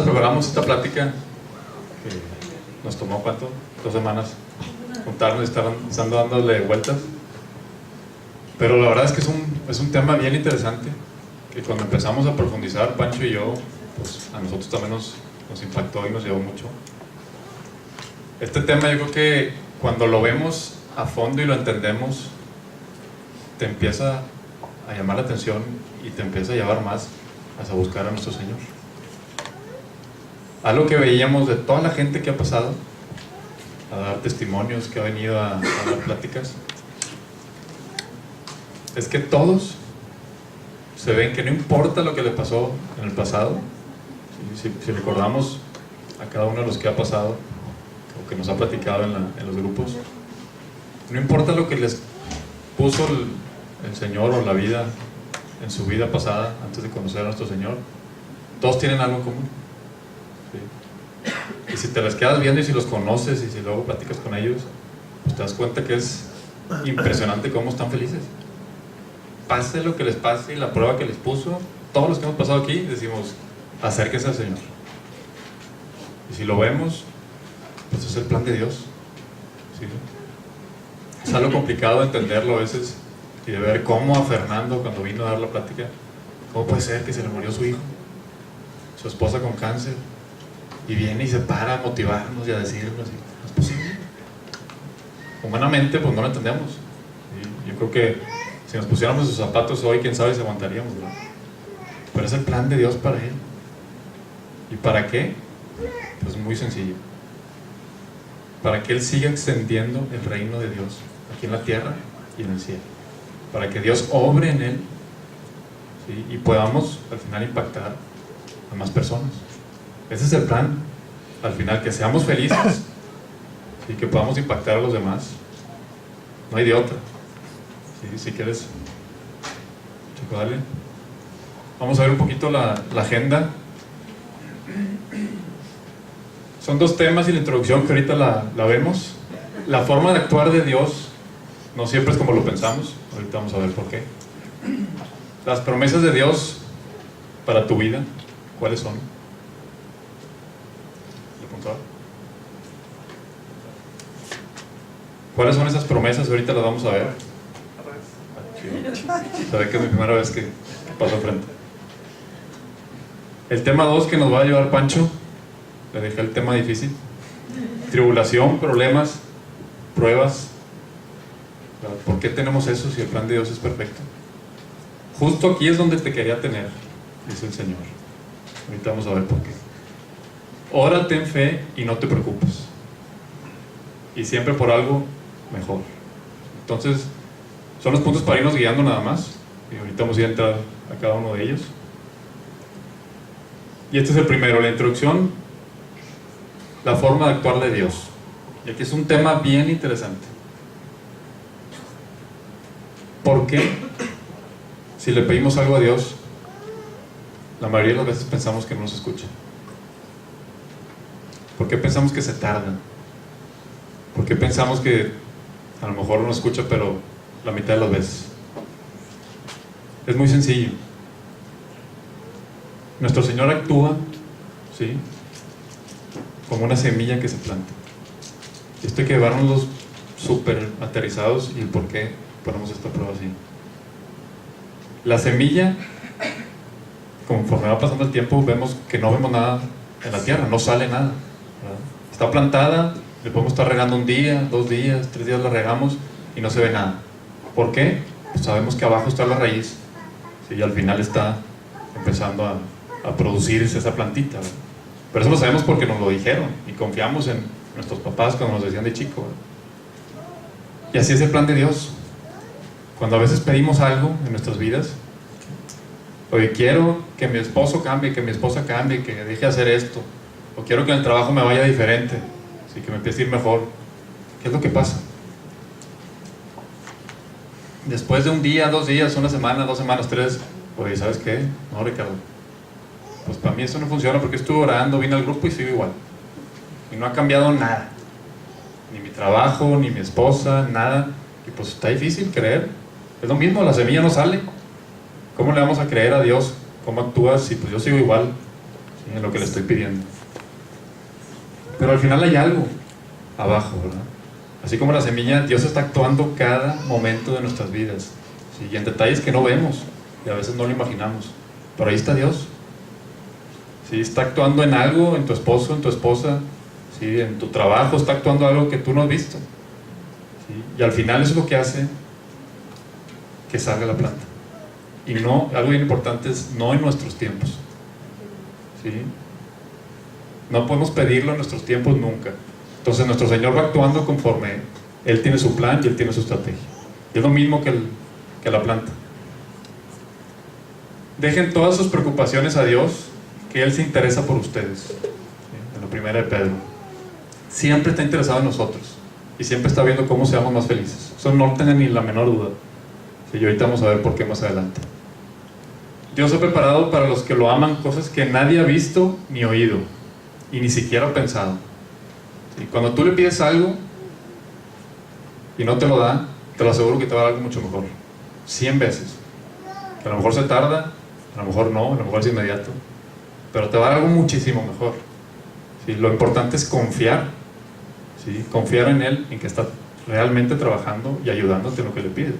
semanas preparamos esta plática que nos tomó, ¿cuánto? 2 semanas juntarnos y estando dándole vueltas, pero la verdad es que es un tema bien interesante que cuando empezamos a profundizar, Pancho y yo, pues a nosotros también nos impactó y nos llevó mucho. Este tema, yo creo que cuando lo vemos a fondo y lo entendemos, te empieza a llamar la atención y te empieza a llevar más hacia buscar a nuestro Señor. Algo que veíamos de toda la gente que ha pasado a dar testimonios, que ha venido a dar pláticas, es que todos se ven que no importa lo que le pasó en el pasado. Si recordamos a cada uno de los que ha pasado o que nos ha platicado en los grupos, no importa lo que les puso el Señor o la vida en su vida pasada antes de conocer a nuestro Señor, todos tienen algo en común. ¿Sí? Y si te las quedas viendo y si los conoces y si luego platicas con ellos, pues te das cuenta que es impresionante cómo están felices. Pase lo que les pase y la prueba que les puso, todos los que hemos pasado aquí decimos, acérquense al Señor. Y si lo vemos, pues es el plan de Dios. ¿Sí? Es algo complicado de entenderlo a veces y de ver cómo a Fernando, cuando vino a dar la plática, cómo puede ser que se le murió su hijo, su esposa con cáncer, y viene y se para a motivarnos y a decirnos, ¿no es posible? Humanamente pues no lo entendemos. ¿Sí? Yo creo que si nos pusiéramos sus zapatos hoy, quién sabe si aguantaríamos, ¿verdad? Pero es el plan de Dios para él. ¿Y para qué? Pues muy sencillo. Para que Él siga extendiendo el reino de Dios aquí en la tierra y en el cielo. Para que Dios obre en él, ¿sí? Y podamos al final impactar a más personas. Ese es el plan. Al final, que seamos felices y que podamos impactar a los demás. No hay de otra. ¿Sí? Si quieres, chico, dale. Vamos a ver un poquito la agenda. Son 2 temas y la introducción que ahorita la vemos. La forma de actuar de Dios no siempre es como lo pensamos. Ahorita vamos a ver por qué. Las promesas de Dios para tu vida, ¿cuáles son? ¿Cuáles son esas promesas? Ahorita las vamos a ver. Sabe que es mi primera vez que paso frente. El tema 2 que nos va a llevar Pancho, le dejé el tema difícil: tribulación, problemas, pruebas. ¿Por qué tenemos eso si el plan de Dios es perfecto? Justo aquí es donde te quería tener, dice el Señor. Ahorita vamos a ver por qué. Ora, ten fe y no te preocupes. Y siempre por algo mejor. Entonces, son los puntos para irnos guiando nada más. Y ahorita vamos a ir a entrar a cada uno de ellos. Y este es el primero, la introducción, la forma de actuar de Dios. Y aquí es un tema bien interesante. ¿Por qué, si le pedimos algo a Dios, la mayoría de las veces pensamos que no nos escucha? ¿Por qué pensamos que se tarda? ¿Por qué pensamos que a lo mejor no nos escucha, pero la mitad de las veces? Es muy sencillo. Nuestro Señor actúa, ¿sí?, como una semilla que se planta. Esto hay que llevárnoslos súper aterrizados. ¿Y por qué ponemos esta prueba así? La semilla, conforme va pasando el tiempo, vemos que no vemos nada en la tierra, no sale nada, ¿verdad? Está plantada, le podemos estar regando 1 día, 2 días, 3 días la regamos y no se ve nada. ¿Por qué? Pues sabemos que abajo está la raíz, ¿sí? Y al final está empezando a producirse esa plantita, ¿verdad? Pero eso lo sabemos porque nos lo dijeron y confiamos en nuestros papás cuando nos decían de chico, ¿verdad? Y así es el plan de Dios. Cuando a veces pedimos algo en nuestras vidas, oye, quiero que mi esposo cambie, que mi esposa cambie, que deje de hacer esto, o quiero que en el trabajo me vaya diferente, ¿sí?, que me empiece a ir mejor. ¿Qué es lo que pasa? Después de 1 día, 2 días, 1 semana, 2 semanas, 3, oye, ¿sabes qué? No, Ricardo, pues para mí eso no funciona porque estuve orando, vine al grupo y sigo igual. Y no ha cambiado nada. Ni mi trabajo, ni mi esposa, nada. Y pues está difícil creer. Es lo mismo, la semilla no sale. ¿Cómo le vamos a creer a Dios? ¿Cómo actúas si pues yo sigo igual? ¿sí? En lo que le estoy pidiendo. Pero al final hay algo abajo, ¿verdad? Así como la semilla, Dios está actuando cada momento de nuestras vidas, ¿sí? Y en detalles que no vemos y a veces no lo imaginamos, pero ahí está Dios, ¿sí? Está actuando en algo, en tu esposo, en tu esposa, ¿sí? En tu trabajo está actuando algo que tú no has visto, ¿sí? Y al final eso es lo que hace que salga la planta. Y no, algo bien importante es no en nuestros tiempos, ¿sí? No podemos pedirlo en nuestros tiempos nunca. Entonces nuestro Señor va actuando conforme Él tiene su plan y Él tiene su estrategia. Y es lo mismo que la planta. Dejen todas sus preocupaciones a Dios, que Él se interesa por ustedes. ¿Sí? En la primera de Pedro. Siempre está interesado en nosotros y siempre está viendo cómo seamos más felices. Eso no tengan ni la menor duda. Sí, y ahorita vamos a ver por qué más adelante. Dios ha preparado para los que lo aman cosas que nadie ha visto ni oído y ni siquiera ha pensado. Y cuando tú le pides algo y no te lo da, te lo aseguro que te va a dar algo mucho mejor, 100 veces. Que a lo mejor se tarda, a lo mejor no, a lo mejor es inmediato, pero te va a dar algo muchísimo mejor, ¿sí? Lo importante es confiar, ¿sí? Confiar en Él, en que está realmente trabajando y ayudándote en lo que le pides.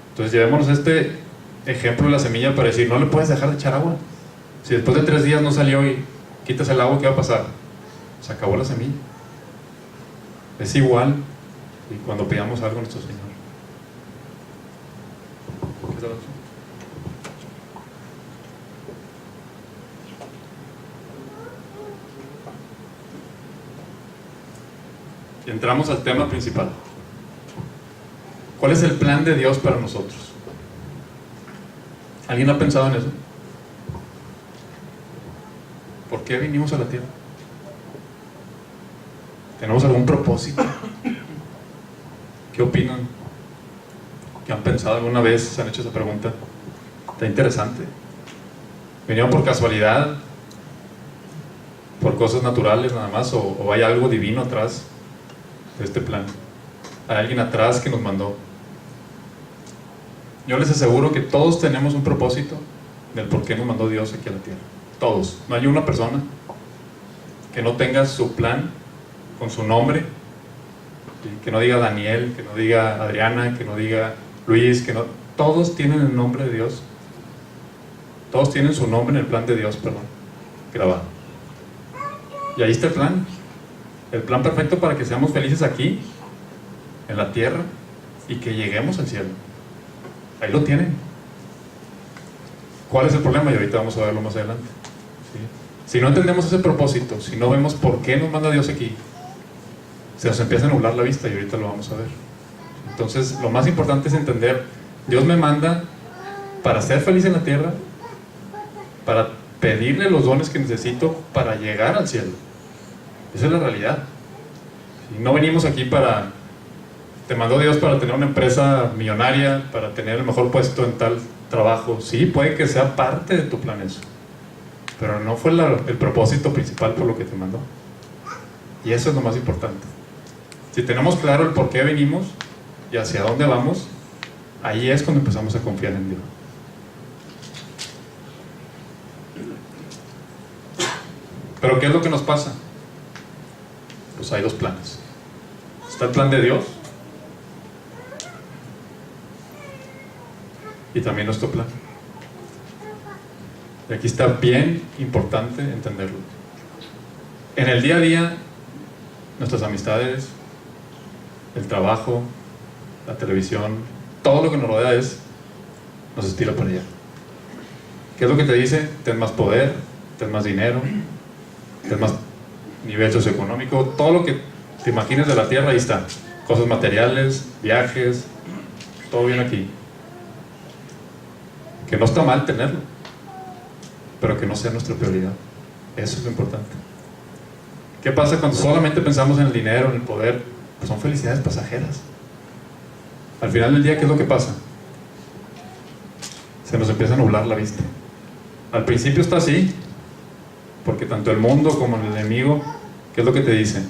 Entonces llevémonos este ejemplo de la semilla para decir, no le puedes dejar de echar agua. Si después de 3 días no salió y quitas el agua, ¿qué va a pasar? Se acabó la semilla. Es igual, ¿sí? Cuando pidamos algo a nuestro Señor. ¿Qué tal? Y entramos al tema principal. ¿Cuál es el plan de Dios para nosotros? ¿Alguien ha pensado en eso? ¿Por qué vinimos a la tierra? ¿Tenemos algún propósito? ¿Qué opinan? ¿Qué han pensado alguna vez? ¿Se han hecho esa pregunta? Está interesante. ¿Vinieron por casualidad? ¿Por cosas naturales nada más? ¿O hay algo divino atrás de este plan? ¿Hay alguien atrás que nos mandó? Yo les aseguro que todos tenemos un propósito del por qué nos mandó Dios aquí a la tierra. Todos. No hay una persona que no tenga su plan con su nombre, ¿sí? Que no diga Daniel, que no diga Adriana, que no diga Luis, que no... Todos tienen el nombre de Dios. Todos tienen su nombre en el plan de Dios, perdón, grabado. Y ahí está el plan. El plan perfecto para que seamos felices aquí, en la tierra, y que lleguemos al cielo. Ahí lo tienen. ¿Cuál es el problema? Y ahorita vamos a verlo más adelante, ¿sí? Si no entendemos ese propósito, si no vemos por qué nos manda Dios aquí, se nos empieza a nublar la vista y ahorita lo vamos a ver. Entonces, lo más importante es entender, Dios me manda para ser feliz en la tierra, para pedirle los dones que necesito para llegar al cielo. Esa es la realidad. ¿Sí? No venimos aquí para... Te mandó Dios para tener una empresa millonaria, para tener el mejor puesto en tal trabajo. Sí, puede que sea parte de tu plan eso, pero no fue el propósito principal por lo que te mandó. Y eso es lo más importante. Si tenemos claro el por qué venimos y hacia dónde vamos, ahí es cuando empezamos a confiar en Dios. Pero ¿qué es lo que nos pasa? Pues hay dos planes. Está el plan de Dios y también nuestro plan. Y aquí está bien importante entenderlo. En el día a día, nuestras amistades, el trabajo, la televisión, todo lo que nos rodea nos estira para allá. ¿Qué es lo que te dice? Ten más poder, ten más dinero, ten más nivel socioeconómico, todo lo que te imagines de la tierra, ahí está. Cosas materiales, viajes, todo bien aquí. Que no está mal tenerlo, pero que no sea nuestra prioridad. Eso es lo importante. ¿Qué pasa cuando solamente pensamos en el dinero, en el poder? Pues son felicidades pasajeras. Al final del día, ¿qué es lo que pasa? Se nos empieza a nublar la vista. Al principio está así, porque tanto el mundo como el enemigo, ¿qué es lo que te dicen?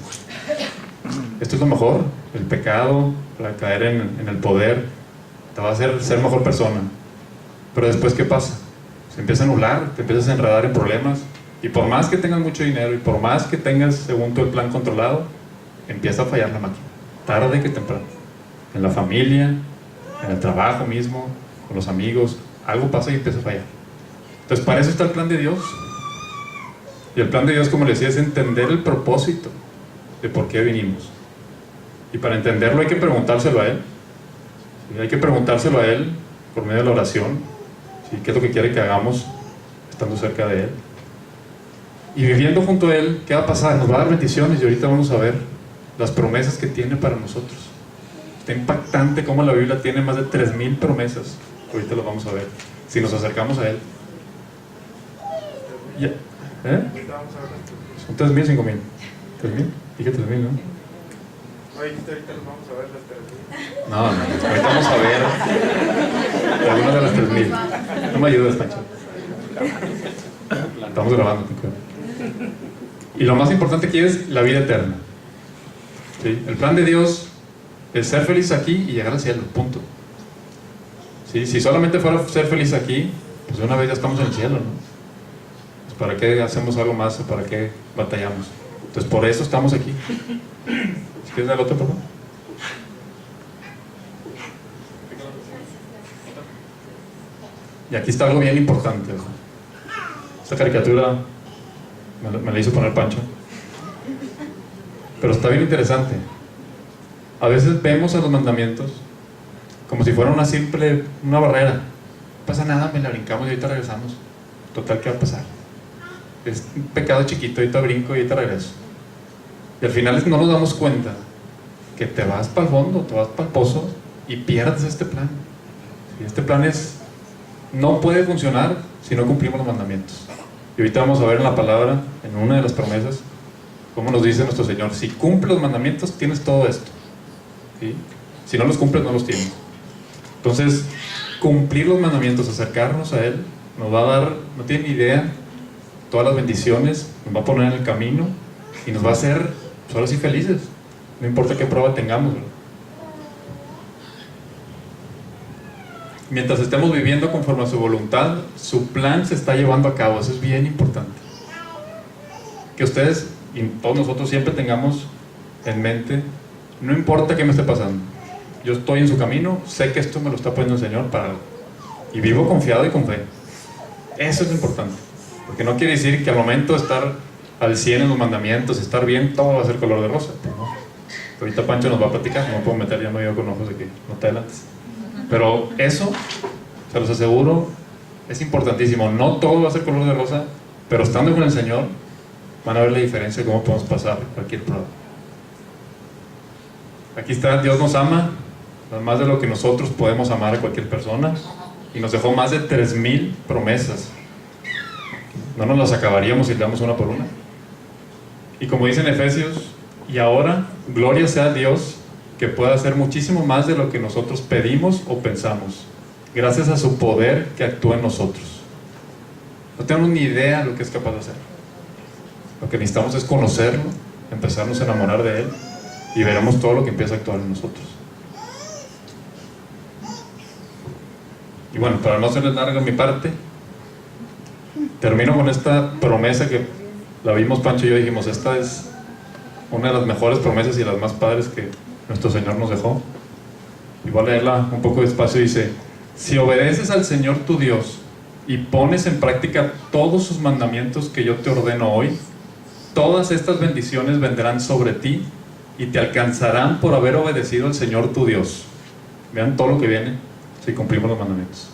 Esto es lo mejor, el pecado, para caer en el poder, te va a hacer ser mejor persona. Pero después, ¿qué pasa? Se empieza a nublar, te empiezas a enredar en problemas, Y por más que tengas mucho dinero y por más que tengas, según tú, el plan controlado, empieza a fallar la máquina, tarde que temprano. En la familia, en el trabajo mismo, con los amigos, algo pasa y empieza a fallar. Entonces, para eso está el plan de Dios. Y el plan de Dios, como les decía, es entender el propósito de por qué vinimos. Y para entenderlo hay que preguntárselo a Él. ¿Sí? Hay que preguntárselo a Él por medio de la oración. ¿Sí? ¿Qué es lo que quiere que hagamos estando cerca de Él? Y viviendo junto a Él, ¿qué va a pasar? Nos va a dar bendiciones y ahorita vamos a ver las promesas que tiene para nosotros. Está impactante cómo la Biblia tiene más de 3,000 promesas. Ahorita lo vamos a ver, si nos acercamos a Él. Ya. ¿Son 3,000 o 5,000? ¿3,000? Dije 3,000, ¿no? Ahorita nos vamos a ver las 3,000. No, ahorita vamos a ver algunas de las 3,000. No me ayudes, Pancho. Estamos grabando. Y lo más importante aquí es la vida eterna. ¿Sí? El plan de Dios es ser feliz aquí y llegar al cielo, punto. ¿Sí? Si solamente fuera ser feliz aquí, pues de una vez ya estamos en el cielo, ¿no? Pues ¿para qué hacemos algo más o para qué batallamos? Entonces por eso estamos aquí. ¿Si quieres dar otro, por favor? Y aquí está algo bien importante, ojo. Esta caricatura me la hizo poner Pancho, pero está bien interesante. A veces vemos a los mandamientos como si fuera una barrera. No pasa nada, me la brincamos y ahorita regresamos. Total, ¿qué va a pasar? Es un pecado chiquito, ahorita brinco y ahorita regreso. Y al final no nos damos cuenta que te vas para el fondo, te vas para el pozo y pierdes este plan. Y este plan no puede funcionar si no cumplimos los mandamientos. Y ahorita vamos a ver en la palabra, en una de las promesas, cómo nos dice nuestro Señor: si cumples los mandamientos, tienes todo esto. ¿Sí? Si no los cumples, no los tienes. Entonces, cumplir los mandamientos, acercarnos a Él, nos va a dar, no tienen idea, todas las bendiciones, nos va a poner en el camino y nos va a hacer, pues ahora sí, felices. No importa qué prueba tengamos, ¿verdad? Mientras estemos viviendo conforme a su voluntad, su plan se está llevando a cabo. Eso es bien importante. Que ustedes y todos nosotros siempre tengamos en mente: no importa qué me esté pasando, yo estoy en su camino, sé que esto me lo está poniendo el Señor para algo, y vivo confiado y con fe. Eso es importante, porque no quiere decir que al momento de estar al 100 en los mandamientos, estar bien, todo va a ser color de rosa, ¿no? Ahorita Pancho nos va a platicar, no me puedo meter ya medio con ojos de que no te adelantes. Pero eso, se los aseguro, es importantísimo. No todo va a ser color de rosa, pero estando con el Señor van a ver la diferencia de cómo podemos pasar cualquier prueba. Aquí está: Dios nos ama más de lo que nosotros podemos amar a cualquier persona, y nos dejó más de 3,000 promesas. No nos las acabaríamos si le damos una por una. Y como dice en Efesios: y ahora, gloria sea a Dios, que pueda hacer muchísimo más de lo que nosotros pedimos o pensamos, gracias a su poder que actúa en nosotros. No tenemos ni idea de lo que es capaz de hacer. Lo que necesitamos es conocerlo, empezarnos a enamorar de Él, y veremos todo lo que empieza a actuar en nosotros. Y bueno, para no hacerles larga mi parte, termino con esta promesa que la vimos Pancho y yo, dijimos: esta es una de las mejores promesas y las más padres que nuestro Señor nos dejó. Y voy a leerla un poco despacio. Dice: si obedeces al Señor tu Dios y pones en práctica todos sus mandamientos que yo te ordeno hoy, todas estas bendiciones vendrán sobre ti y te alcanzarán por haber obedecido al Señor tu Dios. Vean todo lo que viene si cumplimos los mandamientos.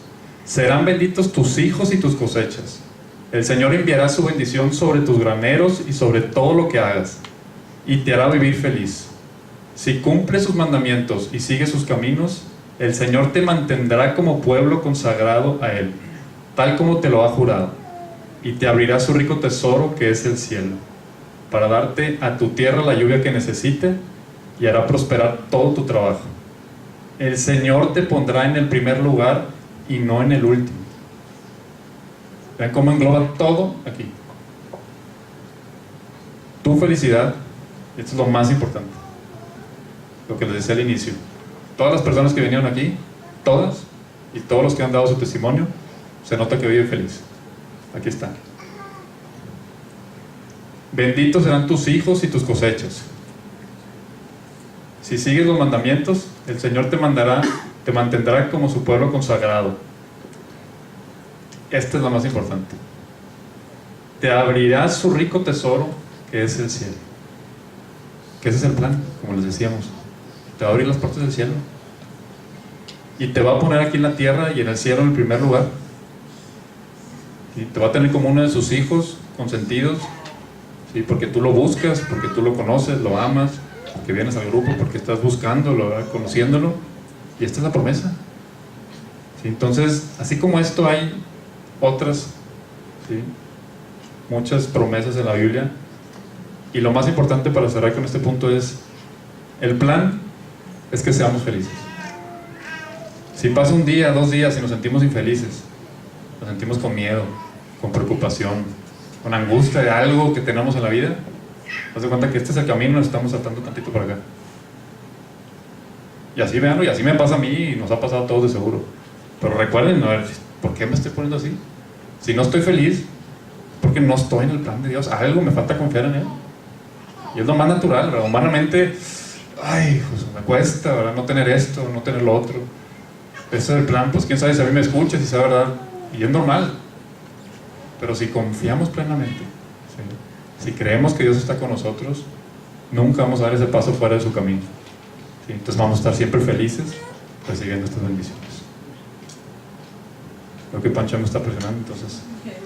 Serán benditos tus hijos y tus cosechas. El Señor enviará su bendición sobre tus graneros y sobre todo lo que hagas, y te hará vivir feliz. Si cumples sus mandamientos y sigues sus caminos, el Señor te mantendrá como pueblo consagrado a Él, tal como te lo ha jurado, y te abrirá su rico tesoro que es el cielo, para darte a tu tierra la lluvia que necesite, y hará prosperar todo tu trabajo. El Señor te pondrá en el primer lugar y no en el último. Vean cómo engloba todo aquí. Tu felicidad, esto es lo más importante, lo que les decía al inicio. Todas las personas que vinieron aquí, todas, y todos los que han dado su testimonio, se nota que viven feliz. Aquí está. benditos serán tus hijos y tus cosechas. Si sigues los mandamientos, el Señor te mantendrá como su pueblo consagrado. Esta es la más importante. Te abrirá su rico tesoro, que es el cielo. Que ese es el plan, como les decíamos. Te va a abrir las puertas del cielo. Y te va a poner aquí en la tierra y en el cielo en el primer lugar. Y te va a tener como uno de sus hijos consentidos, ¿sí? Porque tú lo buscas, porque tú lo conoces, lo amas, porque vienes al grupo, porque estás buscándolo, conociéndolo. Y esta es la promesa, ¿sí? Entonces, así como esto, hay otras, ¿sí? Muchas promesas en la Biblia. Y lo más importante para cerrar con este punto es: el plan es que seamos felices. Si pasa un día, 2 días y nos sentimos infelices, nos sentimos con miedo, con preocupación, con angustia de algo que tenemos en la vida, haz de cuenta que este es el camino, nos estamos saltando tantito para acá. Y así, veanlo, y así me pasa a mí y nos ha pasado a todos de seguro. Pero recuerden, a ver, ¿por qué me estoy poniendo así? Si no estoy feliz, porque no estoy en el plan de Dios. Algo me falta confiar en Él. Y es lo más natural, ¿verdad? Humanamente, ay, pues me cuesta, ¿verdad? No tener esto, no tener lo otro. Ese es el plan, pues quién sabe si a mí me escucha, si sabe, ¿verdad? Y es normal. Pero si confiamos plenamente, ¿sí? Si creemos que Dios está con nosotros, nunca vamos a dar ese paso fuera de su camino, ¿sí? Entonces vamos a estar siempre felices recibiendo estas bendiciones. Creo que Pancho me está presionando, entonces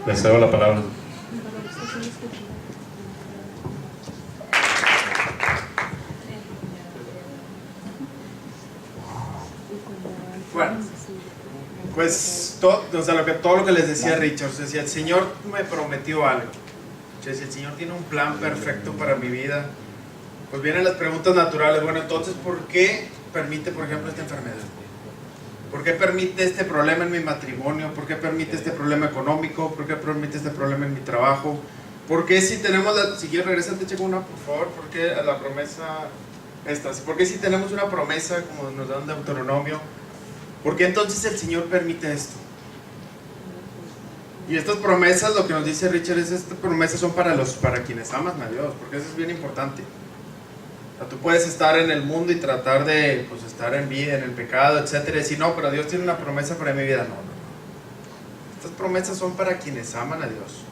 le cedo la palabra. Bueno, pues todo lo que les decía Richard, o sea, si el Señor me prometió algo, o sea, si el Señor tiene un plan perfecto para mi vida, pues vienen las preguntas naturales. Bueno, entonces, ¿por qué permite, por ejemplo, esta enfermedad? ¿Por qué permite este problema en mi matrimonio? ¿Por qué permite este problema económico? ¿Por qué permite este problema en mi trabajo? ¿Por qué si tenemos si quieres regresarte, checo una, por favor? ¿Por qué la promesa esta? ¿Por qué si tenemos una promesa, como nos dan de Deuteronomio, por qué entonces el Señor permite esto? Y estas promesas, lo que nos dice Richard, es estas promesas son para quienes aman a Dios, porque eso es bien importante. O sea, tú puedes estar en el mundo y tratar de pues, estar en vida, en el pecado, etcétera, y decir, no, pero Dios tiene una promesa para mi vida. No. Estas promesas son para quienes aman a Dios.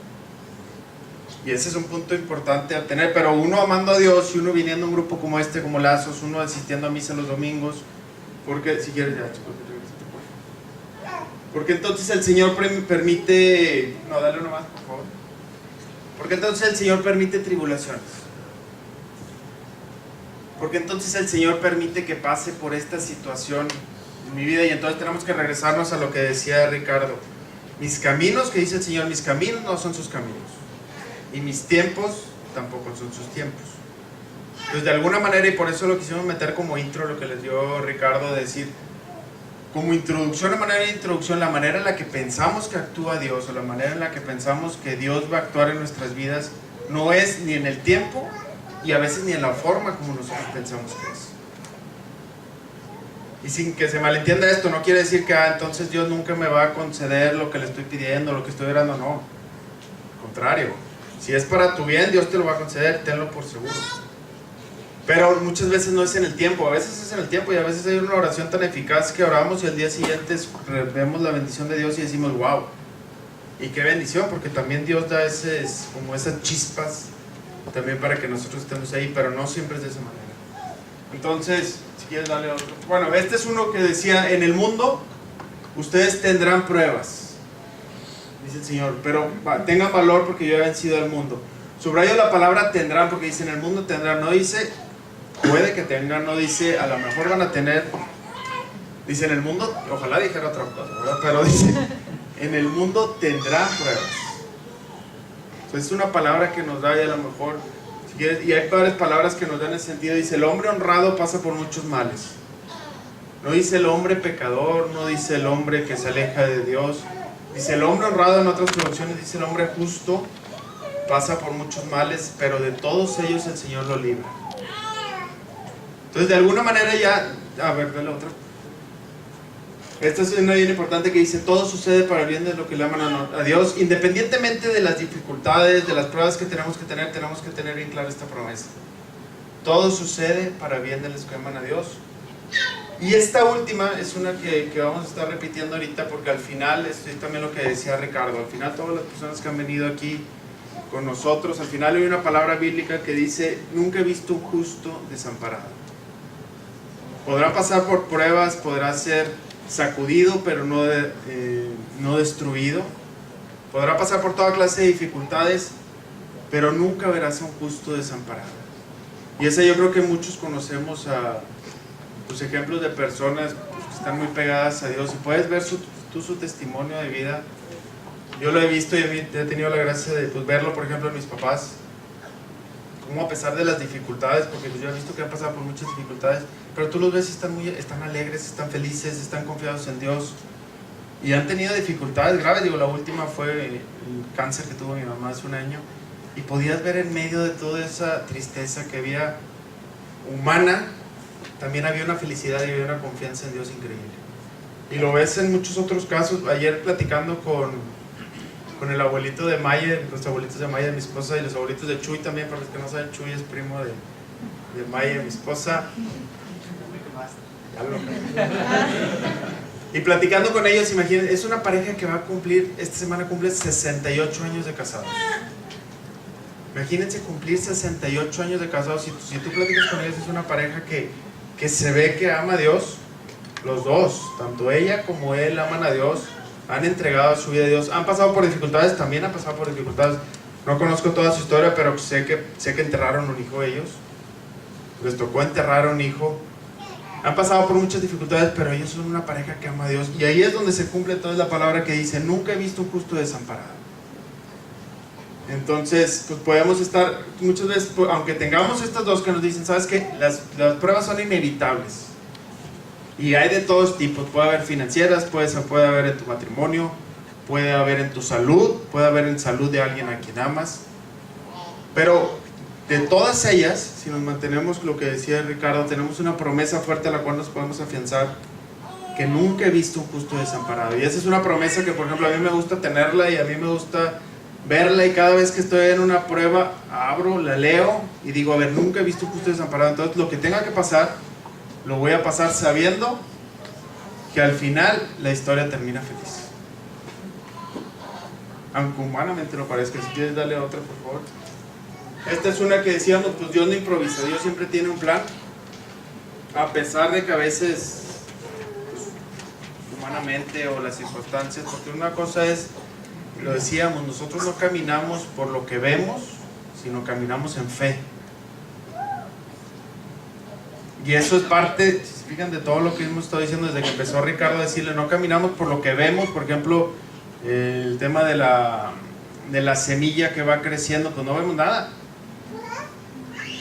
Y ese es un punto importante a tener. Pero uno amando a Dios y uno viniendo a un grupo como este, como Lazos, uno asistiendo a misa los domingos, porque si quieres ya, porque entonces el Señor permite, no, dale uno más, por favor. Porque entonces el Señor permite tribulaciones. Porque entonces el Señor permite que pase por esta situación en mi vida. Y entonces tenemos que regresarnos a lo que decía Ricardo. Mis caminos, que dice el Señor, mis caminos no son sus caminos. Y mis tiempos tampoco son sus tiempos. Entonces de alguna manera, y por eso lo quisimos meter como intro, lo que les dio Ricardo, de decir, como introducción, de manera de introducción, la manera en la que pensamos que actúa Dios, o la manera en la que pensamos que Dios va a actuar en nuestras vidas, no es ni en el tiempo, y a veces ni en la forma como nosotros pensamos que es. Y sin que se malentienda esto, no quiere decir que entonces Dios nunca me va a conceder lo que le estoy pidiendo, lo que estoy orando, no. Al contrario, si es para tu bien, Dios te lo va a conceder, tenlo por seguro. Pero muchas veces no es en el tiempo, a veces es en el tiempo, y a veces hay una oración tan eficaz que oramos y al día siguiente vemos la bendición de Dios y decimos, wow, y qué bendición, porque también Dios da como esas chispas también para que nosotros estemos ahí, pero no siempre es de esa manera. Entonces, si quieres darle otro. Bueno, este es uno que decía, en el mundo ustedes tendrán pruebas, dice el Señor, pero tengan valor porque yo he vencido al mundo. Subrayo la palabra tendrán, porque dice en el mundo tendrán, no dice puede que tengan, no dice a lo mejor van a tener, dice en el mundo, ojalá dijera otra cosa, ¿verdad? Pero dice en el mundo tendrán pruebas. Entonces es una palabra que nos da, y a lo mejor si quieres, y hay varias palabras que nos dan ese sentido. Dice el hombre honrado pasa por muchos males, no dice el hombre pecador, no dice el hombre que se aleja de Dios, dice el hombre honrado. En otras traducciones dice el hombre justo pasa por muchos males, pero de todos ellos el Señor lo libra. Entonces de alguna manera ya, a ver, dale otra. Esta es una bien importante que dice: todo sucede para el bien de lo que le aman a Dios, independientemente de las dificultades, de las pruebas que tenemos que tener bien clara esta promesa. Todo sucede para el bien de los que aman a Dios. Y esta última es una que vamos a estar repitiendo ahorita, porque al final, esto es también lo que decía Ricardo, al final todas las personas que han venido aquí con nosotros, al final hay una palabra bíblica que dice: nunca he visto un justo desamparado. Podrá pasar por pruebas, podrá ser sacudido, pero no destruido. Podrá pasar por toda clase de dificultades, pero nunca verás a un justo desamparado. Y ese yo creo que muchos conocemos a pues, ejemplos de personas pues, que están muy pegadas a Dios, y puedes ver su testimonio de vida. Yo lo he visto y he tenido la gracia de pues, verlo, por ejemplo, en mis papás, como a pesar de las dificultades, porque pues, yo he visto que han pasado por muchas dificultades, pero tú los ves y están alegres, están felices, están confiados en Dios, y han tenido dificultades graves. Digo, la última fue el cáncer que tuvo mi mamá hace un año, y podías ver en medio de toda esa tristeza que había humana, también había una felicidad y había una confianza en Dios increíble. Y lo ves en muchos otros casos. Ayer platicando con el abuelito de Maya, los abuelitos de Maya, mi esposa, y los abuelitos de Chuy también, para los que no saben, Chuy es primo de Maya, mi esposa. Y platicando con ellos, imagínense, es una pareja que va a cumplir, esta semana cumple 68 años de casados. Imagínense cumplir 68 años de casados. Si tú platicas con ellos, es una pareja que se ve que ama a Dios. Los dos, tanto ella como él, aman a Dios, han entregado su vida a Dios, han pasado por dificultades, también han pasado por dificultades. No conozco toda su historia, pero sé que enterraron un hijo ellos, les tocó enterrar a un hijo. Han pasado por muchas dificultades, pero ellos son una pareja que ama a Dios, y ahí es donde se cumple toda la palabra que dice: nunca he visto un justo desamparado. Entonces, pues podemos estar muchas veces, aunque tengamos estas dos que nos dicen: ¿sabes qué? Las pruebas son inevitables. Y hay de todos tipos. Puede haber financieras, puede haber en tu matrimonio, puede haber en tu salud, puede haber en salud de alguien a quien amas. Pero de todas ellas, si nos mantenemos lo que decía Ricardo, tenemos una promesa fuerte a la cual nos podemos afianzar, que nunca he visto un justo desamparado. Y esa es una promesa que, por ejemplo, a mí me gusta tenerla, y a mí me gusta verla, y cada vez que estoy en una prueba, abro, la leo y digo: a ver, nunca he visto un justo desamparado. Entonces lo que tenga que pasar, lo voy a pasar sabiendo que al final la historia termina feliz, aunque humanamente no parezca. Si quieres darle otra, por favor. Esta es una que decíamos, pues Dios no improvisa, Dios siempre tiene un plan, a pesar de que a veces pues, humanamente o las circunstancias, porque una cosa es, lo decíamos, nosotros no caminamos por lo que vemos, sino caminamos en fe. Y eso es parte, si se fijan, de todo lo que hemos estado diciendo desde que empezó Ricardo a decirle: no caminamos por lo que vemos. Por ejemplo, el tema de la semilla que va creciendo, pues no vemos nada,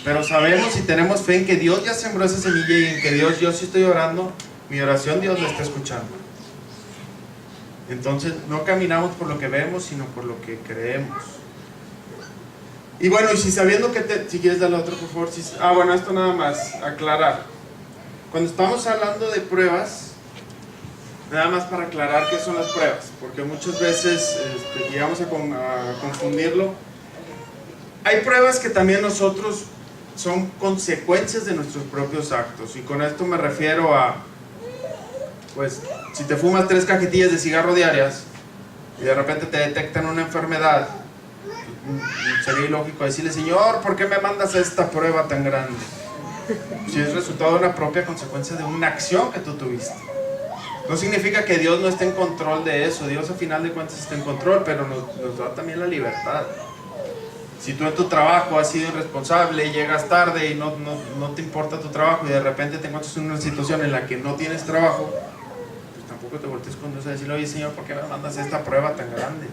pero sabemos y tenemos fe en que Dios ya sembró esa semilla, y en que Dios, yo sí estoy orando, mi oración Dios la está escuchando. Entonces no caminamos por lo que vemos, sino por lo que creemos. Y bueno, y si sabiendo que si quieres darle otro, por favor. Bueno, esto nada más, aclarar. Cuando estamos hablando de pruebas, nada más para aclarar qué son las pruebas, porque muchas veces llegamos a confundirlo. Hay pruebas que también nosotros son consecuencias de nuestros propios actos, y con esto me refiero a, pues, si te fumas 3 cajetillas de cigarro diarias y de repente te detectan una enfermedad, sería ilógico decirle: Señor, ¿por qué me mandas a esta prueba tan grande? Si es resultado de una propia consecuencia de una acción que tú tuviste. No significa que Dios no esté en control de eso. Dios, a final de cuentas, está en control, pero nos da también la libertad. Si tú en tu trabajo has sido irresponsable y llegas tarde y no te importa tu trabajo, y de repente te encuentras en una situación en la que no tienes trabajo, pues tampoco te voltees con Dios a decirle: oye, Señor, ¿por qué me mandas a esta prueba tan grande?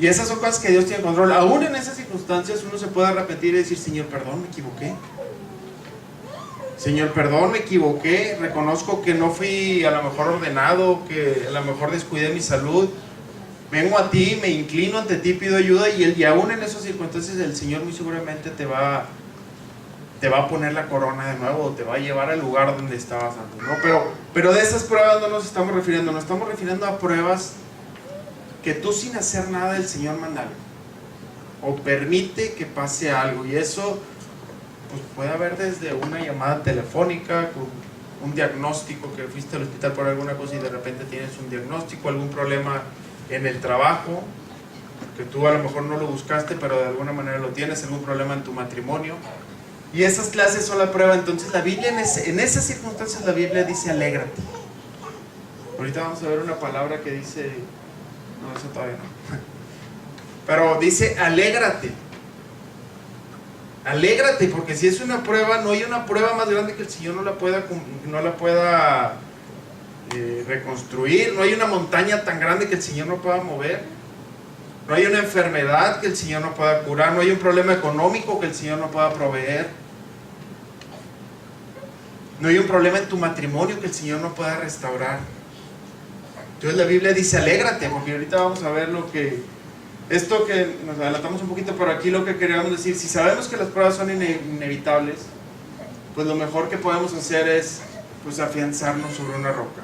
Y esas son cosas que Dios tiene control. Aún en esas circunstancias uno se puede arrepentir y decir: Señor, perdón, me equivoqué. Señor, perdón, me equivoqué. Reconozco que no fui a lo mejor ordenado, que a lo mejor descuidé mi salud. Vengo a ti, me inclino ante ti, pido ayuda. Y aún en esas circunstancias el Señor muy seguramente te va te va a poner la corona de nuevo, o te va a llevar al lugar donde estabas antes, ¿no? Pero de esas pruebas no nos estamos refiriendo, nos estamos refiriendo a pruebas que tú sin hacer nada el Señor manda algo, o permite que pase algo, y eso pues puede haber desde una llamada telefónica, con un diagnóstico, que fuiste al hospital por alguna cosa y de repente tienes un diagnóstico, algún problema en el trabajo, que tú a lo mejor no lo buscaste, pero de alguna manera lo tienes, algún problema en tu matrimonio. Y esas clases son la prueba. Entonces la Biblia, en esas circunstancias la Biblia dice alégrate. Ahorita vamos a ver una palabra que dice, no, eso todavía no, pero dice alégrate. Alégrate, porque si es una prueba, no hay una prueba más grande que el Señor no la pueda reconstruir. No hay una montaña tan grande que el Señor no pueda mover. No hay una enfermedad que el Señor no pueda curar. No hay un problema económico que el Señor no pueda proveer. No hay un problema en tu matrimonio que el Señor no pueda restaurar. Entonces la Biblia dice alégrate, porque ahorita vamos a ver esto que nos adelantamos un poquito por aquí, lo que queríamos decir. Si sabemos que las pruebas son inevitables, pues lo mejor que podemos hacer es pues afianzarnos sobre una roca.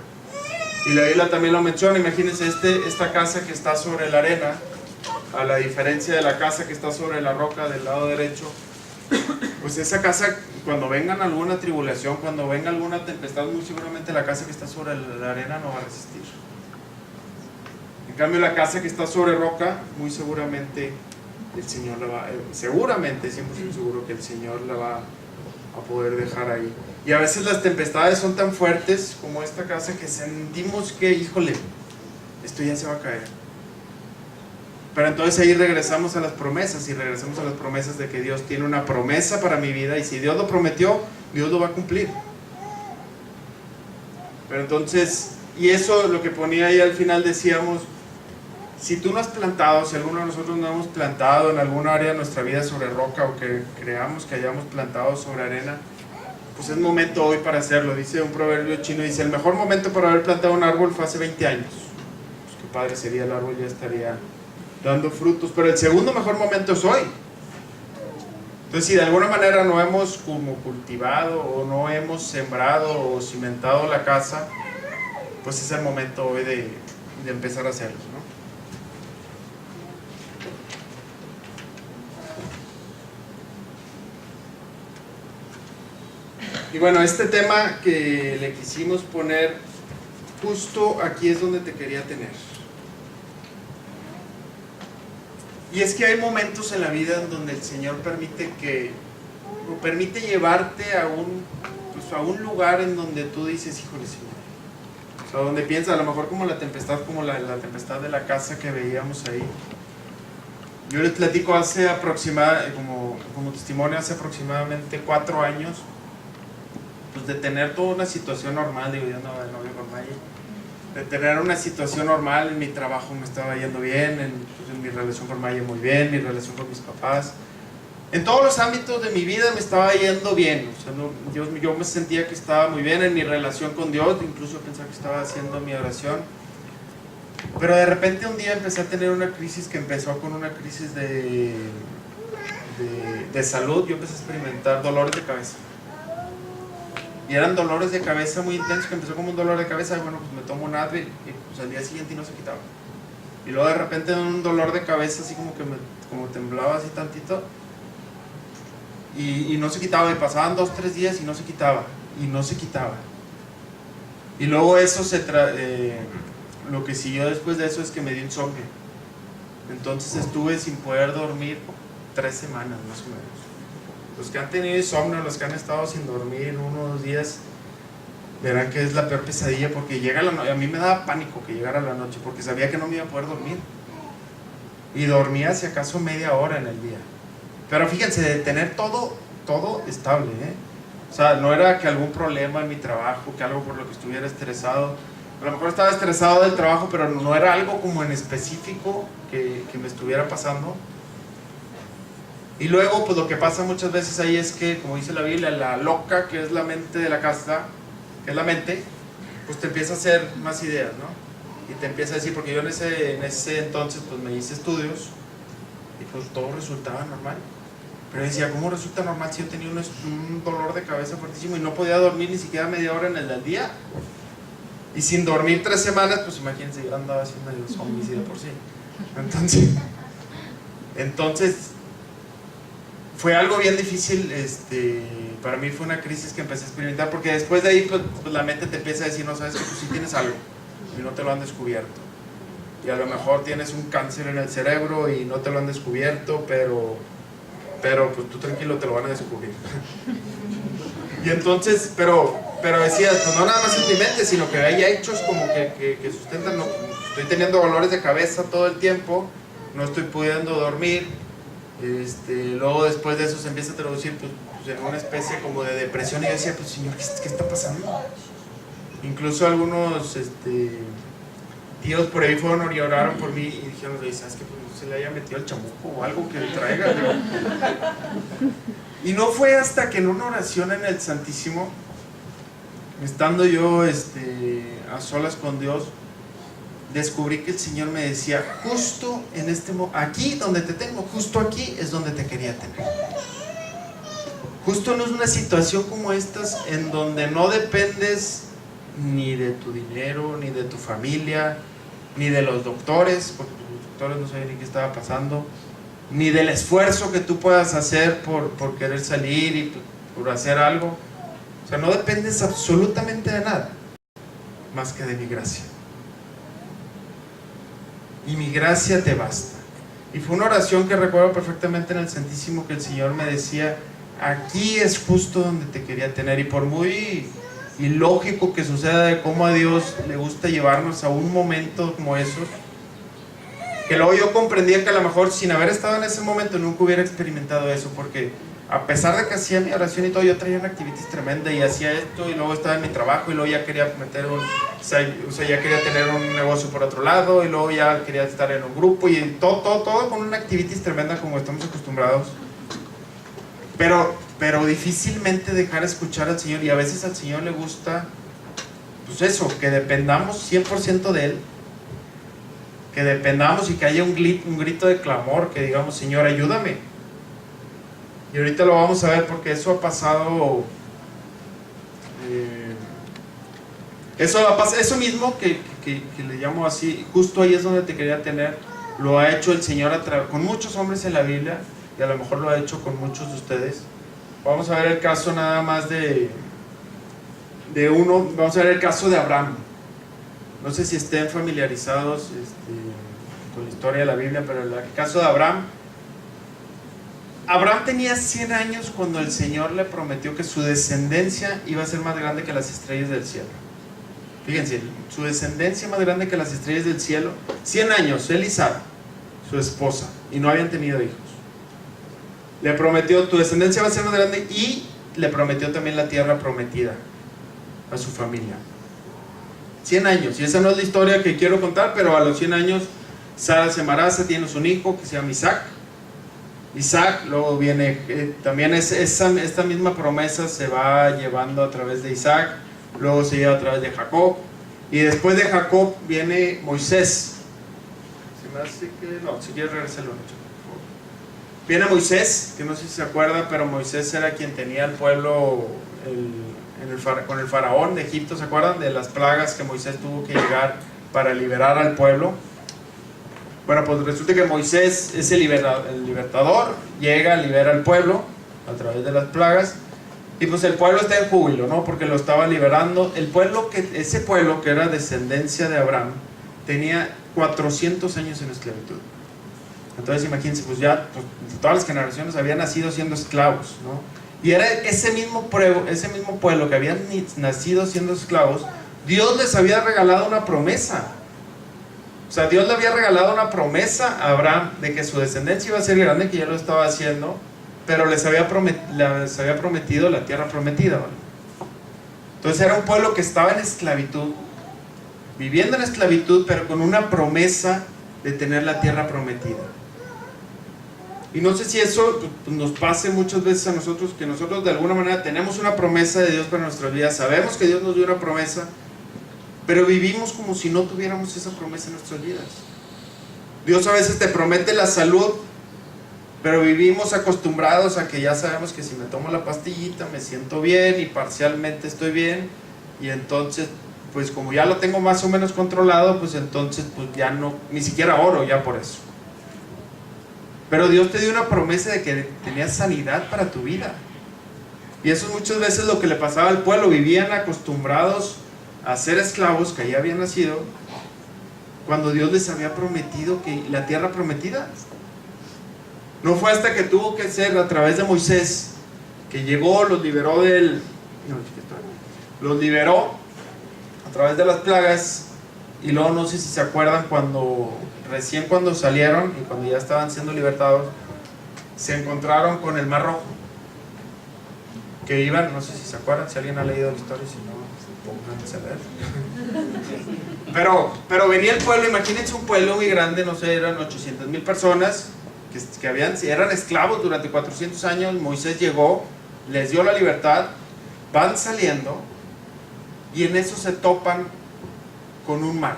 Y la Biblia también lo menciona. Imagínense esta casa que está sobre la arena, a la diferencia de la casa que está sobre la roca del lado derecho. Pues esa casa, cuando vengan alguna tribulación, cuando venga alguna tempestad, muy seguramente la casa que está sobre la arena no va a resistir. En cambio la casa que está sobre roca, muy seguramente el Señor la va, seguramente, 100% seguro que el Señor la va a poder dejar ahí. Y a veces las tempestades son tan fuertes como esta casa que sentimos que, híjole, esto ya se va a caer. Pero entonces ahí regresamos a las promesas, y regresamos a las promesas de que Dios tiene una promesa para mi vida, y si Dios lo prometió, Dios lo va a cumplir. Pero entonces, y eso lo que ponía ahí al final, decíamos, si tú no has plantado, si alguno de nosotros no hemos plantado en alguna área de nuestra vida sobre roca, o que creamos que hayamos plantado sobre arena, pues es momento hoy para hacerlo. Dice un proverbio chino, dice, el mejor momento para haber plantado un árbol fue hace 20 años. Pues qué padre sería, el árbol ya estaría dando frutos, pero el segundo mejor momento es hoy. Entonces, si de alguna manera no hemos como cultivado, o no hemos sembrado o cimentado la casa, pues es el momento hoy de empezar a hacerlo, ¿no? Y bueno, este tema que le quisimos poner justo aquí es donde te quería tener. Y es que hay momentos en la vida en donde el Señor permite llevarte a un lugar en donde tú dices, híjole, Señor. O sea, donde piensas, a lo mejor como la tempestad de la casa que veíamos ahí. Yo les platico como testimonio, hace aproximadamente 4 años, pues de tener toda una situación normal, digo, yo andaba de novio con Maya, de tener una situación normal. En mi trabajo me estaba yendo bien, en mi relación con Maya muy bien, mi relación con mis papás, en todos los ámbitos de mi vida me estaba yendo bien. O sea, yo me sentía que estaba muy bien en mi relación con Dios, incluso pensaba que estaba haciendo mi oración. Pero de repente un día empecé a tener una crisis que empezó con una crisis de salud. Yo empecé a experimentar dolores de cabeza. Y eran dolores de cabeza muy intensos, que empezó como un dolor de cabeza. Y bueno, pues me tomo un Advil, y pues al día siguiente no se quitaba. Y luego de repente un dolor de cabeza así como que como temblaba así tantito. Y no se quitaba. Y pasaban 2-3 días y no se quitaba. Y no se quitaba. Y luego eso lo que siguió después de eso es que me dio insomnio. Entonces estuve sin poder dormir 3 semanas más o menos. Los que han tenido insomnio, los que han estado sin dormir 1 o 2 días, verán que es la peor pesadilla, porque a mí me daba pánico que llegara la noche, porque sabía que no me iba a poder dormir. Y dormía si acaso media hora en el día. Pero fíjense, de tener todo estable, O sea, no era que algún problema en mi trabajo, que algo por lo que estuviera estresado. A lo mejor estaba estresado del trabajo, pero no era algo como en específico que me estuviera pasando. Y luego, pues lo que pasa muchas veces ahí es que, como dice la Biblia, la loca, que es la mente de la casa, que es la mente, pues te empieza a hacer más ideas, ¿no? Y te empieza a decir, porque yo en ese entonces pues me hice estudios, y pues todo resultaba normal. Pero decía, ¿cómo resulta normal si yo tenía un dolor de cabeza fuertísimo y no podía dormir ni siquiera media hora en el del día? Y sin dormir 3 semanas, pues imagínense, yo andaba así medio zombie de por sí. Entonces fue algo bien difícil, para mí fue una crisis que empecé a experimentar, porque después de ahí pues la mente te empieza a decir, no, sabes que tú sí tienes algo y no te lo han descubierto, y a lo mejor tienes un cáncer en el cerebro y no te lo han descubierto, pero pues tú tranquilo, te lo van a descubrir. Y entonces, pero decía, pues no nada más en mi mente, sino que hay hechos como que sustentan, no, estoy teniendo dolores de cabeza todo el tiempo, no estoy pudiendo dormir, luego después de eso se empieza a traducir pues en una especie como de depresión, y yo decía, pues Señor, ¿qué está pasando? Incluso algunos tíos por ahí fueron y oraron por mí y dijeron, ¿sabes qué? Pues no se le haya metido el chamuco o algo que le traiga. Y no fue hasta que en una oración en el Santísimo, estando yo a solas con Dios, descubrí que el Señor me decía, justo en aquí donde te tengo, justo aquí es donde te quería tener. Justo en una situación como estas, en donde no dependes ni de tu dinero, ni de tu familia, ni de los doctores, porque los doctores no sabían ni qué estaba pasando, ni del esfuerzo que tú puedas hacer por querer salir y por hacer algo. O sea, no dependes absolutamente de nada, más que de mi gracia. Y mi gracia te basta. Y fue una oración que recuerdo perfectamente en el Santísimo, que el Señor me decía, aquí es justo donde te quería tener. Y por muy ilógico que suceda de cómo a Dios le gusta llevarnos a un momento como esos, que luego yo comprendía que a lo mejor sin haber estado en ese momento nunca hubiera experimentado eso, porque a pesar de que hacía mi oración y todo, yo traía una activitis tremenda y hacía esto, y luego estaba en mi trabajo, y luego ya quería ya quería tener un negocio por otro lado, y luego ya quería estar en un grupo, y todo con una activitis tremenda como estamos acostumbrados. Pero difícilmente dejar escuchar al Señor, y a veces al Señor le gusta, pues eso, que dependamos 100% de Él, que dependamos y que haya un grito de clamor, que digamos, Señor, ayúdame. Y ahorita lo vamos a ver, porque eso ha pasado, eso mismo que le llamo así, justo ahí es donde te quería tener, lo ha hecho el Señor con muchos hombres en la Biblia, y a lo mejor lo ha hecho con muchos de ustedes. Vamos a ver el caso nada más de uno, vamos a ver el caso de Abraham. No sé si estén familiarizados con la historia de la Biblia, pero el caso de Abraham tenía 100 años cuando el Señor le prometió que su descendencia iba a ser más grande que las estrellas del cielo. Fíjense, su descendencia más grande que las estrellas del cielo. 100 años, él y Sara, su esposa, y no habían tenido hijos. Le prometió, tu descendencia va a ser más grande, y le prometió también la tierra prometida a su familia. 100 años, y esa no es la historia que quiero contar, pero a los 100 años Sara se embaraza, tiene un hijo que se llama Isaac, luego viene, también esta misma promesa se va llevando a través de Isaac, luego se lleva a través de Jacob, y después de Jacob viene Moisés. Se me hace que, no, si quieres regresarlo, por favor. Viene Moisés, que no sé si se acuerda, pero Moisés era quien tenía el pueblo con el faraón de Egipto. ¿Se acuerdan de las plagas que Moisés tuvo que llegar para liberar al pueblo? Bueno, pues resulta que Moisés es el libertador, llega, libera al pueblo a través de las plagas, y pues el pueblo está en júbilo, ¿no? Porque lo estaba liberando. Ese pueblo que era descendencia de Abraham tenía 400 años en esclavitud. Entonces imagínense, pues ya todas las generaciones habían nacido siendo esclavos, ¿no? Y era ese mismo pueblo que habían nacido siendo esclavos, Dios les había regalado una promesa. O sea, Dios le había regalado una promesa a Abraham de que su descendencia iba a ser grande, que ya lo estaba haciendo, pero les había prometido la tierra prometida, ¿vale? Entonces era un pueblo que estaba en esclavitud, viviendo en esclavitud, pero con una promesa de tener la tierra prometida. Y no sé si eso nos pase muchas veces a nosotros, que nosotros de alguna manera tenemos una promesa de Dios para nuestras vidas, sabemos que Dios nos dio una promesa, pero vivimos como si no tuviéramos esa promesa en nuestras vidas. Dios a veces te promete la salud, Pero vivimos acostumbrados a que ya sabemos que si me tomo la pastillita me siento bien y parcialmente estoy bien, y entonces pues como ya lo tengo más o menos controlado, pues entonces pues ya no, ni siquiera oro ya por eso. Pero Dios te dio una promesa de que tenías sanidad para tu vida. Y eso es muchas veces lo que le pasaba al pueblo. Vivían acostumbrados a ser esclavos que ya habían nacido, cuando Dios les había prometido que la tierra prometida. No fue hasta que tuvo que ser a través de Moisés, que llegó, los liberó los liberó a través de las plagas. Y luego no sé si se acuerdan cuando salieron y cuando ya estaban siendo libertados, se encontraron con el Mar Rojo, que iban, no sé si se acuerdan, si alguien ha leído la historia, si no, pónganse a leer. Pero venía el pueblo, imagínense un pueblo muy grande, no sé, eran 800,000 personas que eran esclavos durante 400 años. Moisés llegó, les dio la libertad, van saliendo y en eso se topan con un mar.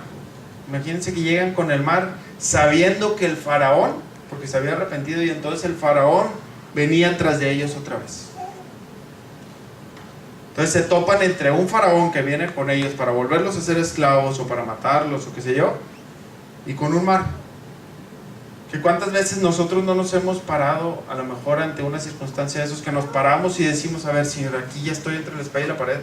Imagínense que llegan con el mar sabiendo que el faraón, porque se había arrepentido, y entonces el faraón venía tras de ellos otra vez. Entonces se topan entre un faraón que viene con ellos para volverlos a ser esclavos o para matarlos o qué sé yo, y con un mar. Que cuántas veces nosotros no nos hemos parado a lo mejor ante una circunstancia de esos, que nos paramos y decimos, a ver Señor, aquí ya estoy entre la espada y la pared.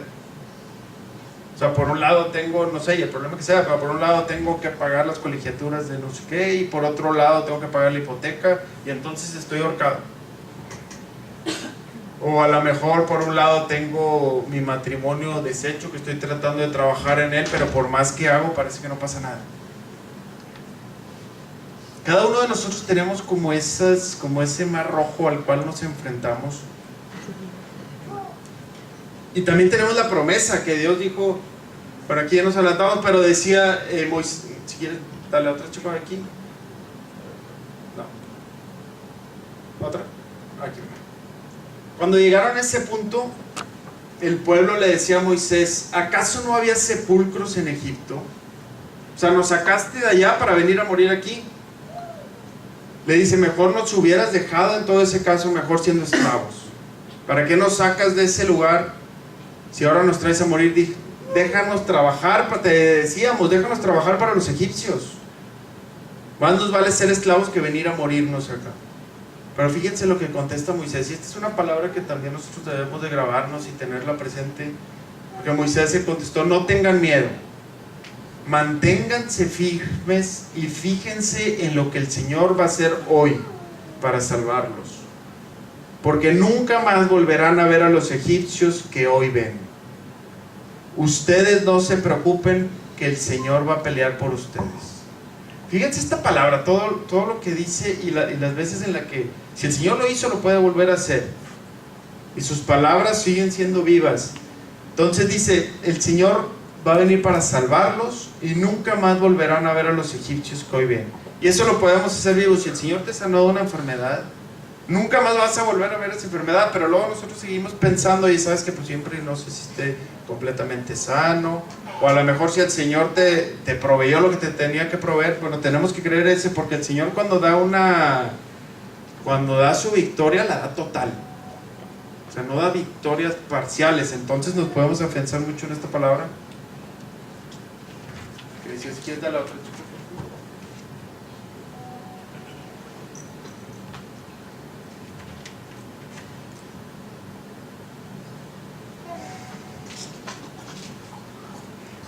O sea, por un lado tengo, no sé, y el problema que sea, pero por un lado tengo que pagar las colegiaturas de no sé qué, y por otro lado tengo que pagar la hipoteca, y entonces estoy ahorcado. O a lo mejor por un lado tengo mi matrimonio deshecho, que estoy tratando de trabajar en él, pero por más que hago parece que no pasa nada. Cada uno de nosotros tenemos como ese mar rojo al cual nos enfrentamos. Y también tenemos la promesa que Dios dijo, por aquí ya nos adelantamos, pero decía Moisés, si quieres, dale otra chica aquí. No. ¿Otra? Aquí. Cuando llegaron a ese punto, el pueblo le decía a Moisés, ¿acaso no había sepulcros en Egipto? O sea, ¿nos sacaste de allá para venir a morir aquí? Le dice, mejor nos hubieras dejado en todo ese caso, mejor siendo esclavos. ¿Para qué nos sacas de ese lugar? Si ahora nos traes a morir, déjanos trabajar, te decíamos, déjanos trabajar para los egipcios. Más nos vale ser esclavos que venir a morirnos acá. Pero fíjense lo que contesta Moisés, y esta es una palabra que también nosotros debemos de grabarnos y tenerla presente, porque Moisés se contestó, no tengan miedo, manténganse firmes y fíjense en lo que el Señor va a hacer hoy para salvarlos, porque nunca más volverán a ver a los egipcios que hoy ven. Ustedes no se preocupen, que el Señor va a pelear por ustedes. Fíjense esta palabra, todo lo que dice y las veces en la que, si el Señor lo hizo, lo puede volver a hacer. Y sus palabras siguen siendo vivas. Entonces dice, el Señor va a venir para salvarlos y nunca más volverán a ver a los egipcios que hoy ven. Y eso lo podemos hacer vivos. Si el Señor te sanó de una enfermedad, nunca más vas a volver a ver esa enfermedad, pero luego nosotros seguimos pensando, y sabes que pues siempre no sé si esté completamente sano, o a lo mejor si el Señor te proveyó lo que te tenía que proveer. Bueno, tenemos que creer ese, porque el Señor cuando da su victoria, la da total. O sea, no da victorias parciales. Entonces nos podemos afianzar mucho en esta palabra. Si quieres dar la otra.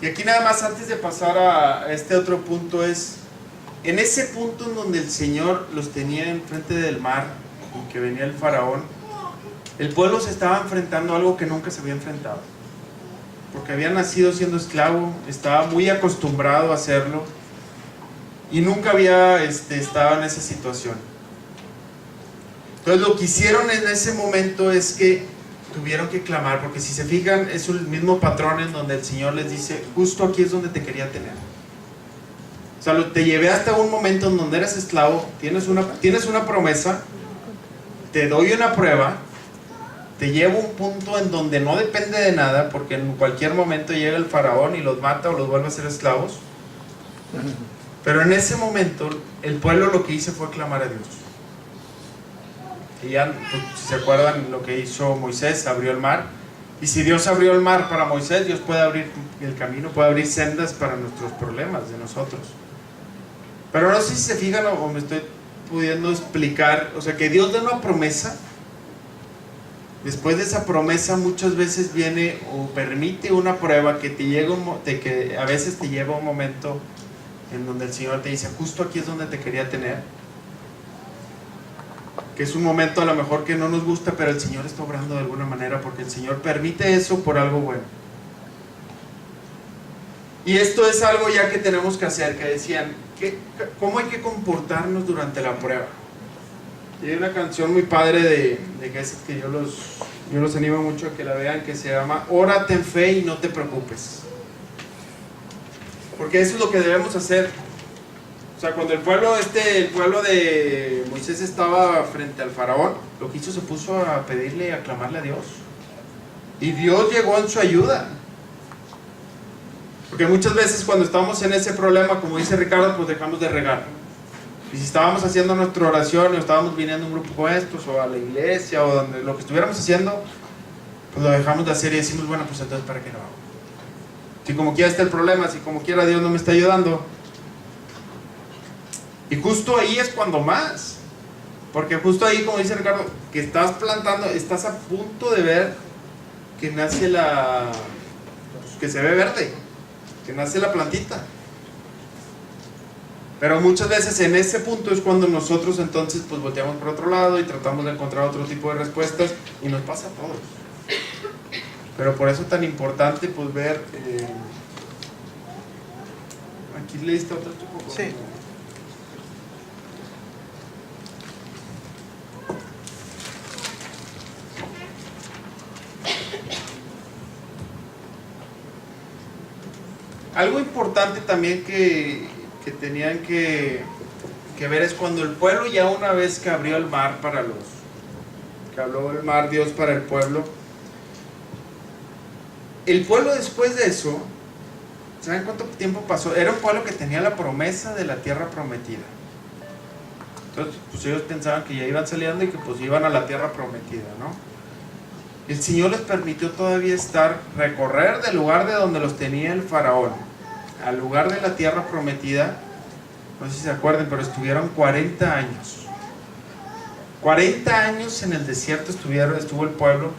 Y aquí nada más, antes de pasar a este otro punto, es en ese punto en donde el Señor los tenía enfrente del mar, y que venía el faraón, el pueblo se estaba enfrentando a algo que nunca se había enfrentado, porque había nacido siendo esclavo, estaba muy acostumbrado a hacerlo y nunca había estado en esa situación. Entonces lo que hicieron en ese momento es que tuvieron que clamar, porque si se fijan es el mismo patrón en donde el Señor les dice, justo aquí es donde te quería tener. O sea, te llevé hasta un momento en donde eres esclavo, tienes una promesa, te doy una prueba, te llevo a un punto en donde no depende de nada, porque en cualquier momento llega el faraón y los mata o los vuelve a ser esclavos. Pero en ese momento el pueblo lo que hizo fue clamar a Dios. Y ya, pues, si se acuerdan lo que hizo Moisés, abrió el mar. Y si Dios abrió el mar para Moisés, Dios puede abrir el camino, puede abrir sendas para nuestros problemas de nosotros. Pero no sé si se fijan o me estoy pudiendo explicar, o sea, que Dios da una promesa. Después de esa promesa muchas veces viene o permite una prueba que te llega que a veces te lleva a un momento en donde el Señor te dice, justo aquí es donde te quería tener. Que es un momento a lo mejor que no nos gusta, pero el Señor está obrando de alguna manera, porque el Señor permite eso por algo bueno. Y esto es algo ya que tenemos que hacer, que decían, ¿cómo hay que comportarnos durante la prueba? Y hay una canción muy padre de Gesed que yo los animo mucho a que la vean, que se llama Ora, ten fe y no te preocupes. Porque eso es lo que debemos hacer. O sea, cuando el pueblo de Moisés estaba frente al faraón, lo que hizo, se puso a pedirle y a clamarle a Dios. Y Dios llegó en su ayuda. Porque muchas veces cuando estamos en ese problema, como dice Ricardo, pues dejamos de regar. Y si estábamos haciendo nuestra oración, o estábamos viniendo a un grupo como estos, o a la iglesia, o donde lo que estuviéramos haciendo, pues lo dejamos de hacer y decimos, bueno, pues entonces ¿para qué lo hago? Si como quiera está el problema, si como quiera Dios no me está ayudando. Y justo ahí es cuando más. Porque justo ahí, como dice Ricardo, que estás plantando, estás a punto de ver que nace que se ve verde, que nace la plantita. Pero muchas veces en ese punto es cuando nosotros entonces pues volteamos por otro lado y tratamos de encontrar otro tipo de respuestas, y nos pasa a todos. Pero por eso es tan importante pues ver aquí leíste otro tipo. Sí. Algo importante también que tenían que ver es cuando el pueblo, ya una vez que abrió el mar que habló el mar Dios para el pueblo después de eso, ¿saben cuánto tiempo pasó? Era un pueblo que tenía la promesa de la tierra prometida. Entonces pues ellos pensaban que ya iban saliendo y que pues iban a la tierra prometida, ¿no? El Señor les permitió todavía recorrer del lugar de donde los tenía el faraón al lugar de la tierra prometida. No sé si se acuerdan, pero estuvieron 40 años. 40 años en el desierto estuvo el pueblo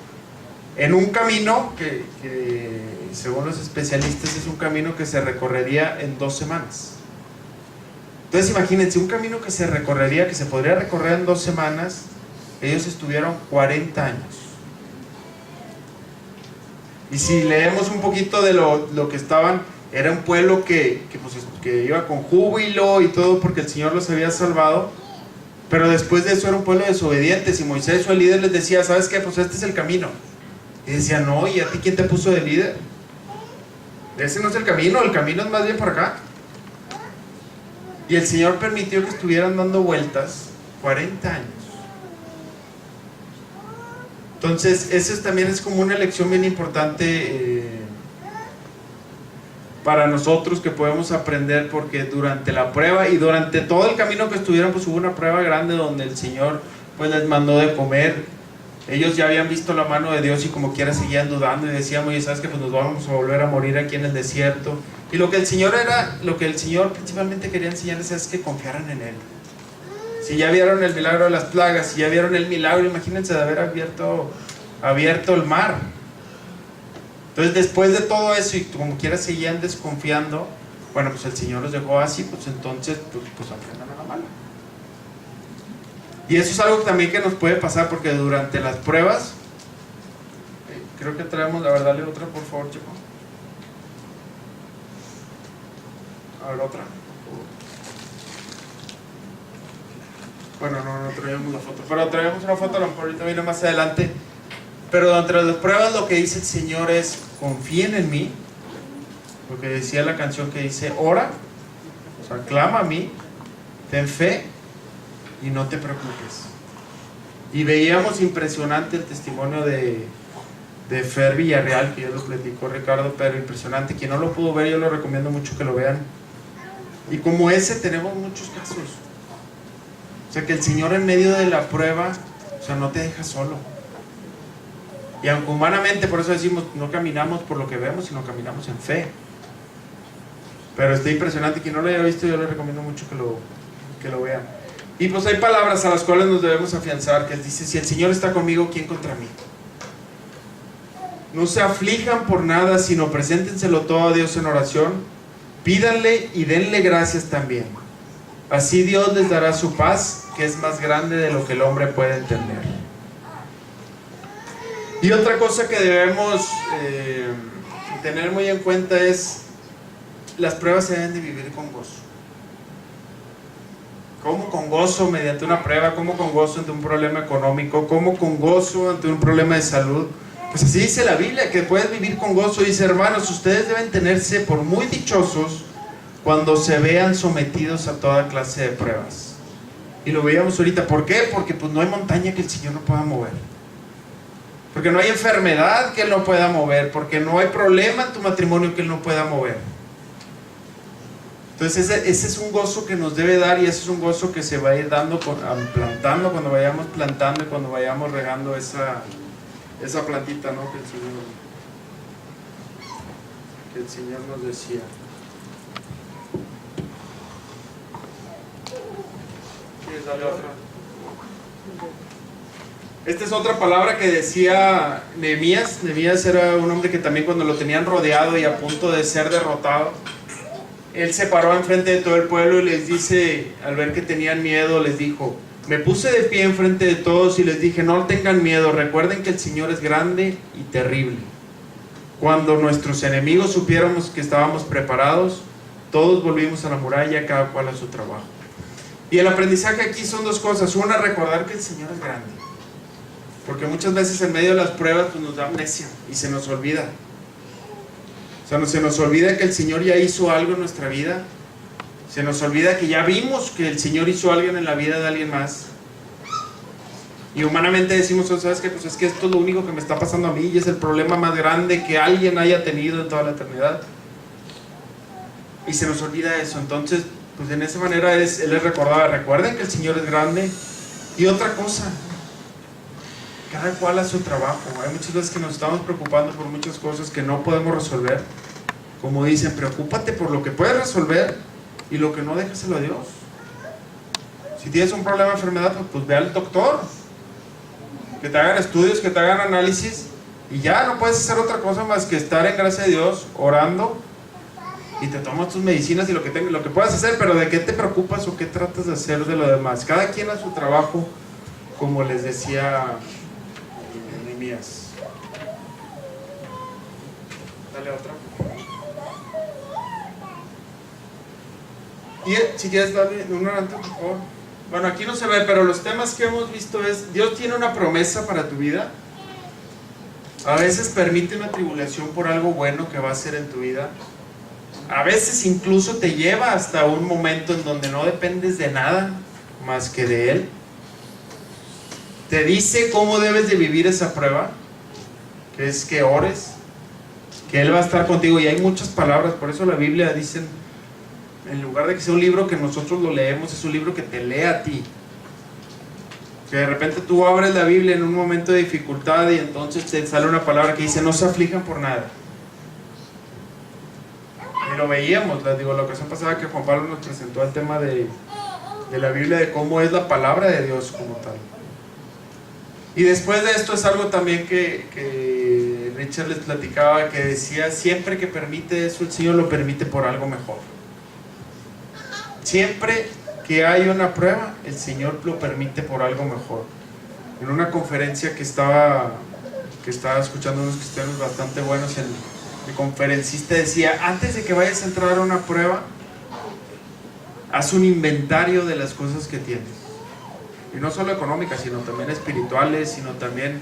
en un camino que según los especialistas es un camino que se recorrería en 2 semanas. Entonces imagínense, un camino que se podría recorrer en 2 semanas, ellos estuvieron 40 años. Y si leemos un poquito de lo que estaban, era un pueblo que iba con júbilo y todo porque el Señor los había salvado. Pero después de eso era un pueblo desobediente. Y Moisés, su líder, les decía, ¿sabes qué? Pues este es el camino. Y decían, no, ¿y a ti quién te puso de líder? Ese no es el camino es más bien por acá. Y el Señor permitió que estuvieran dando vueltas 40 años. Entonces, eso también es como una lección bien importante para nosotros, que podemos aprender, porque durante la prueba y durante todo el camino que estuvieron, pues hubo una prueba grande donde el Señor pues les mandó de comer. Ellos ya habían visto la mano de Dios y como quiera seguían dudando y decían, oye, ¿sabes qué? Pues nos vamos a volver a morir aquí en el desierto. Y lo que el Señor principalmente quería enseñarles es que confiaran en Él. Si ya vieron el milagro de las plagas, si ya vieron el milagro, imagínense de haber abierto el mar. Entonces después de todo eso y como quiera seguían desconfiando, bueno, pues el Señor los dejó así, pues entonces pues aprendan a la mala. Y eso es algo también que nos puede pasar, porque durante las pruebas, creo que traemos, la verdad, dale otra por favor, chico. A ver, otra. Bueno, no traemos la foto, pero traemos una foto, a lo mejor ahorita viene más adelante. Pero durante las pruebas lo que dice el Señor es, confíen en mí. Lo que decía la canción que dice, ora, o sea, clama a mí, ten fe y no te preocupes. Y veíamos impresionante el testimonio de Fer Villarreal, que ya lo platicó Ricardo, pero impresionante. Quien no lo pudo ver, yo lo recomiendo mucho que lo vean. Y como ese tenemos muchos casos. O sea, que el Señor en medio de la prueba, o sea, no te deja solo. Y aunque humanamente, por eso decimos, no caminamos por lo que vemos, sino caminamos en fe. Pero está impresionante. Quien no lo haya visto, yo le recomiendo mucho que lo vean. Y pues hay palabras a las cuales nos debemos afianzar, que dice: si el Señor está conmigo, ¿quién contra mí? No se aflijan por nada, sino preséntenselo todo a Dios en oración, pídanle y denle gracias también. Así Dios les dará su paz, que es más grande de lo que el hombre puede entender. Y otra cosa que debemos tener muy en cuenta es: las pruebas se deben de vivir con gozo. ¿Cómo con gozo mediante una prueba? ¿Cómo con gozo ante un problema económico? ¿Cómo con gozo ante un problema de salud? Pues así dice la Biblia, que puedes vivir con gozo. Dice: hermanos, ustedes deben tenerse por muy dichosos cuando se vean sometidos a toda clase de pruebas. Y lo veíamos ahorita. ¿Por qué? Porque pues no hay montaña que el Señor no pueda mover. Porque no hay enfermedad que Él no pueda mover. Porque no hay problema en tu matrimonio que Él no pueda mover. Entonces ese es un gozo que nos debe dar, y ese es un gozo que se va a ir dando plantando, cuando vayamos plantando y cuando vayamos regando esa plantita, ¿no? Que el Señor nos decía. ¿Quieres darle otra? Esta es otra palabra que decía Nehemías. Nehemías era un hombre que también, cuando lo tenían rodeado y a punto de ser derrotado, él se paró enfrente de todo el pueblo y les dice, al ver que tenían miedo, les dijo: me puse de pie enfrente de todos y les dije: no tengan miedo, recuerden que el Señor es grande y terrible. Cuando nuestros enemigos supiéramos que estábamos preparados, todos volvimos a la muralla, cada cual a su trabajo. Y el aprendizaje aquí son dos cosas. Una, recordar que el Señor es grande, porque muchas veces en medio de las pruebas pues nos da amnesia y se nos olvida. O sea, se nos olvida que el Señor ya hizo algo en nuestra vida. Se nos olvida que ya vimos que el Señor hizo algo en la vida de alguien más. Y humanamente decimos: ¿sabes qué? Pues es que esto es lo único que me está pasando a mí, y es el problema más grande que alguien haya tenido en toda la eternidad. Y se nos olvida eso. Entonces, pues en esa manera Él les recordaba: recuerden que el Señor es grande. Y otra cosa, cada cual a su trabajo. Hay muchas veces que nos estamos preocupando por muchas cosas que no podemos resolver. Como dicen, preocúpate por lo que puedes resolver, y lo que no, déjaselo a Dios. Si tienes un problema de enfermedad, pues ve al doctor, que te hagan estudios, que te hagan análisis, y ya no puedes hacer otra cosa más que estar en gracia de Dios, orando, y te tomas tus medicinas y lo que puedas hacer. Pero ¿de qué te preocupas o qué tratas de hacer de lo demás? Cada quien a su trabajo, como les decía Nehemías. Dale otra. Y si quieres darle una antes, por favor. Bueno, aquí no se ve, pero los temas que hemos visto es: Dios tiene una promesa para tu vida. A veces permite una tribulación por algo bueno que va a hacer en tu vida. A veces incluso te lleva hasta un momento en donde no dependes de nada más que de Él. Te dice cómo debes de vivir esa prueba, que es que ores, que Él va a estar contigo. Y hay muchas palabras, por eso la Biblia dice, en lugar de que sea un libro que nosotros lo leemos, es un libro que te lee a ti. Que de repente tú abres la Biblia en un momento de dificultad y entonces te sale una palabra que dice: no se aflijan por nada. Y lo veíamos, la ocasión pasada que Juan Pablo nos presentó el tema de la Biblia, de cómo es la palabra de Dios como tal. Y después de esto es algo también que Richard les platicaba, que decía: siempre que permite eso, el Señor lo permite por algo mejor. Siempre que hay una prueba, el Señor lo permite por algo mejor. En una conferencia que estaba escuchando unos cristianos bastante buenos, el conferencista decía: antes de que vayas a entrar a una prueba, haz un inventario de las cosas que tienes. Y no solo económicas, sino también espirituales, sino también,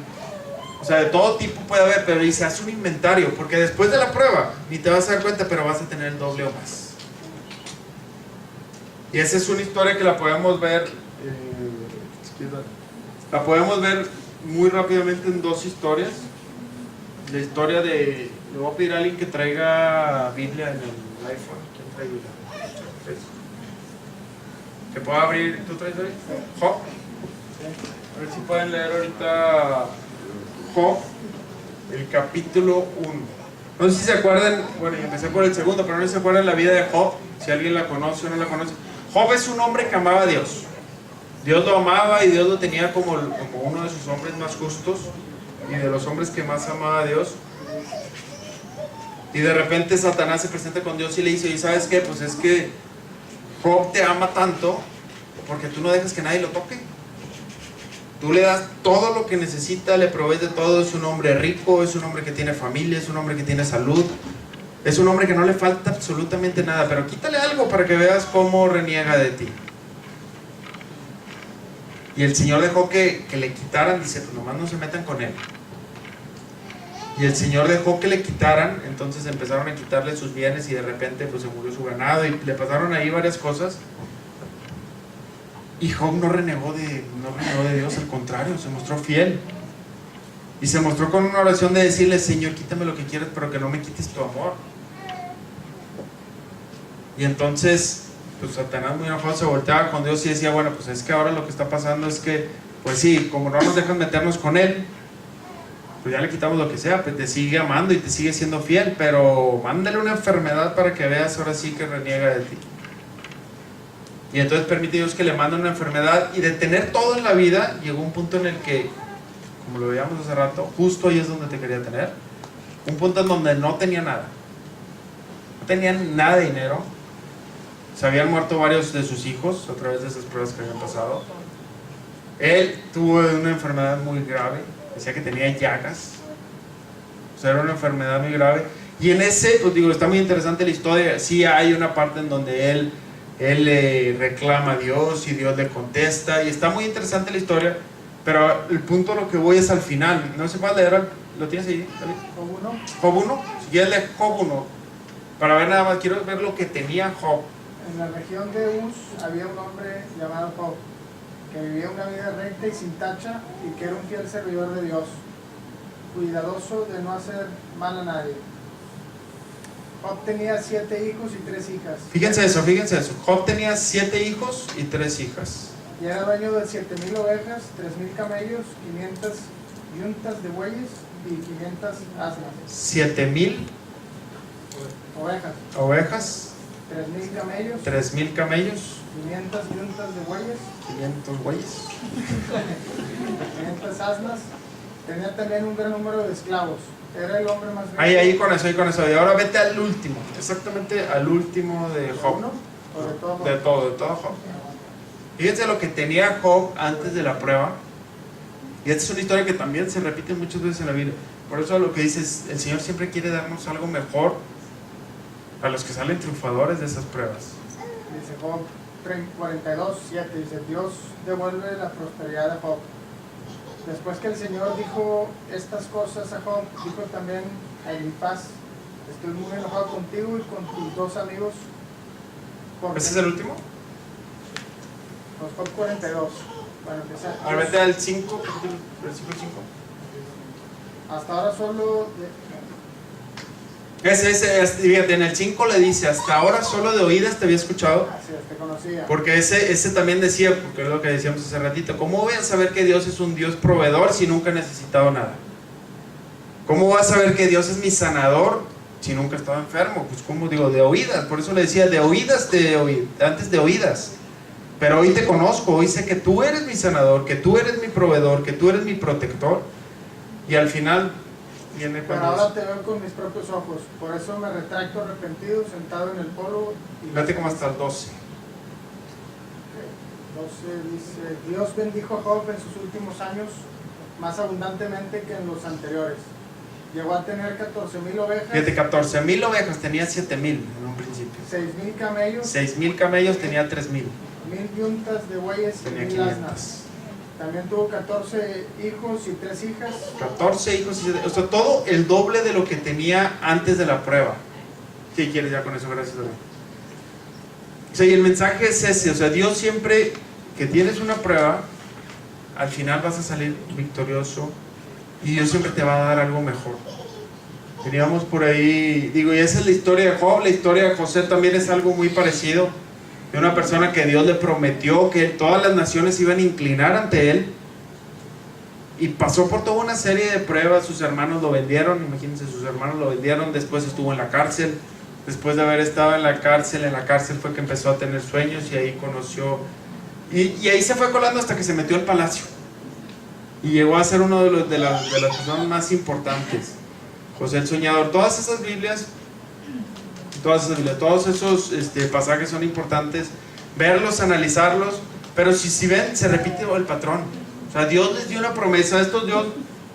o sea, de todo tipo puede haber, pero dice: haz un inventario, porque después de la prueba ni te vas a dar cuenta, pero vas a tener el doble o más. Y esa es una historia que la podemos ver muy rápidamente en dos historias. La historia de... Le voy a pedir a alguien que traiga Biblia en el iPhone. ¿Quién trae Biblia? Que pueda abrir. ¿Tú traes Biblia? ¿Jo? A ver si pueden leer ahorita Job, el capítulo 1. No sé si se acuerdan, bueno, empecé por el segundo, pero no sé si se acuerdan la vida de Job, si alguien la conoce o no la conoce. Job es un hombre que amaba a Dios. Dios lo amaba y Dios lo tenía como uno de sus hombres más justos y de los hombres que más amaba a Dios. Y de repente Satanás se presenta con Dios y le dice, ¿y sabes qué? Pues es que Job te ama tanto porque tú no dejas que nadie lo toque. Tú le das todo lo que necesita, le provees de todo. Es un hombre rico, es un hombre que tiene familia, es un hombre que tiene salud, es un hombre que no le falta absolutamente nada, pero quítale algo para que veas cómo reniega de ti. Y el Señor dejó que le quitaran, dice, pues nomás no se metan con él. Y el Señor dejó que le quitaran, entonces empezaron a quitarle sus bienes y de repente pues se murió su ganado y le pasaron ahí varias cosas. Y Job no renegó de Dios, al contrario, se mostró fiel. Y se mostró con una oración de decirle, Señor, quítame lo que quieras, pero que no me quites tu amor. Y entonces, pues Satanás muy enojado se volteaba con Dios y decía, bueno, pues es que ahora lo que está pasando es que, pues sí, como no nos dejan meternos con él, pues ya le quitamos lo que sea, pues te sigue amando y te sigue siendo fiel, pero mándale una enfermedad para que veas ahora sí que reniega de ti. Y entonces permite Dios que le mande una enfermedad, y de tener todo en la vida, llegó un punto en el que, como lo veíamos hace rato, justo ahí es donde te quería tener, un punto en donde no tenía nada. No tenían nada de dinero. Se habían muerto varios de sus hijos a través de esas pruebas que habían pasado. Él tuvo una enfermedad muy grave, decía que tenía llagas. O sea, era una enfermedad muy grave. Y en ese, pues digo, está muy interesante la historia. Sí hay una parte en donde él le reclama a Dios y Dios le contesta, y está muy interesante la historia, pero el punto a lo que voy es al final. No sé cuál leer, ¿lo tienes ahí, David? Job 1. Job 1, si quieres leer Job 1, para ver nada más, quiero ver lo que tenía Job. En la región de Uz había un hombre llamado Job, que vivía una vida recta y sin tacha, y que era un fiel servidor de Dios, cuidadoso de no hacer mal a nadie. Job tenía 7 hijos y 3 hijas. Fíjense eso. Job tenía 7 hijos y 3 hijas. Y era dueño de 7,000 ovejas, 3,000 camellos, 500 yuntas de bueyes y 500 asnas. 7,000 ovejas, 3,000 camellos, 3,000 camellos, 500 yuntas de bueyes, 500 bueyes, 500 asnas. Tenía también un gran número de esclavos. Era el hombre más rico. ahí con eso. Y ahora vete al último, exactamente al último de Job. ¿Uno? ¿O de todo Job? De todo Job. Fíjense lo que tenía Job antes de la prueba. Y esta es una historia que también se repite muchas veces en la Biblia. Por eso lo que dice es, el Señor siempre quiere darnos algo mejor a los que salen triunfadores de esas pruebas. Dice Job 42:7, dice, Dios devuelve la prosperidad de Job. Después que el Señor dijo estas cosas a Job, dijo también a Elifaz, estoy muy enojado contigo y con tus 2 amigos. ¿Ese es el último? Job 42. Bueno, empieza. Ahora vete al 5, versículo 5. Hasta ahora solo Fíjate, en el 5 le dice, hasta ahora solo de oídas te había escuchado. así es, te conocía. Porque ese también decía, porque es lo que decíamos hace ratito, ¿cómo voy a saber que Dios es un Dios proveedor si nunca he necesitado nada? ¿Cómo voy a saber que Dios es mi sanador si nunca he estado enfermo? Pues como digo, de oídas, por eso le decía, de oídas antes de oídas. Pero hoy te conozco, hoy sé que tú eres mi sanador, que tú eres mi proveedor, que tú eres mi protector. Y al final viene Pero cuando... ahora te veo con mis propios ojos, por eso me retracto arrepentido, sentado en el polvo. Fíjate como hasta el 12. 12 dice, Dios bendijo a Job en sus últimos años más abundantemente que en los anteriores. Llegó a tener 14,000 ovejas. Fíjate, 14,000 ovejas, tenía 7,000 en un principio. 6,000 camellos. 6,000 camellos, tenía 3,000. 1,000 yuntas de bueyes y Tenía 1,000 500. asnas. También tuvo 14 hijos y 3 hijas. 14 hijos, o sea, todo el doble de lo que tenía antes de la prueba. ¿Qué quieres ya con eso? Gracias, David. O sea, y el mensaje es ese, o sea, Dios siempre que tienes una prueba, al final vas a salir victorioso y Dios siempre te va a dar algo mejor. Teníamos por ahí, digo, y esa es la historia de Job. La historia de José también es algo muy parecido, de una persona que Dios le prometió que todas las naciones iban a inclinar ante él Y pasó por toda una serie de pruebas. Sus hermanos lo vendieron, imagínense, sus hermanos lo vendieron. Después estuvo en la cárcel. Después de haber estado en la cárcel fue que empezó a tener sueños y ahí conoció. Y ahí se fue colando hasta que se metió al palacio. Y llegó a ser uno de las personas más importantes. José el Soñador. Todas esas Biblias, todos esos pasajes son importantes. Verlos, analizarlos. Pero si ven, se repite el patrón. O sea, Dios les dio una promesa.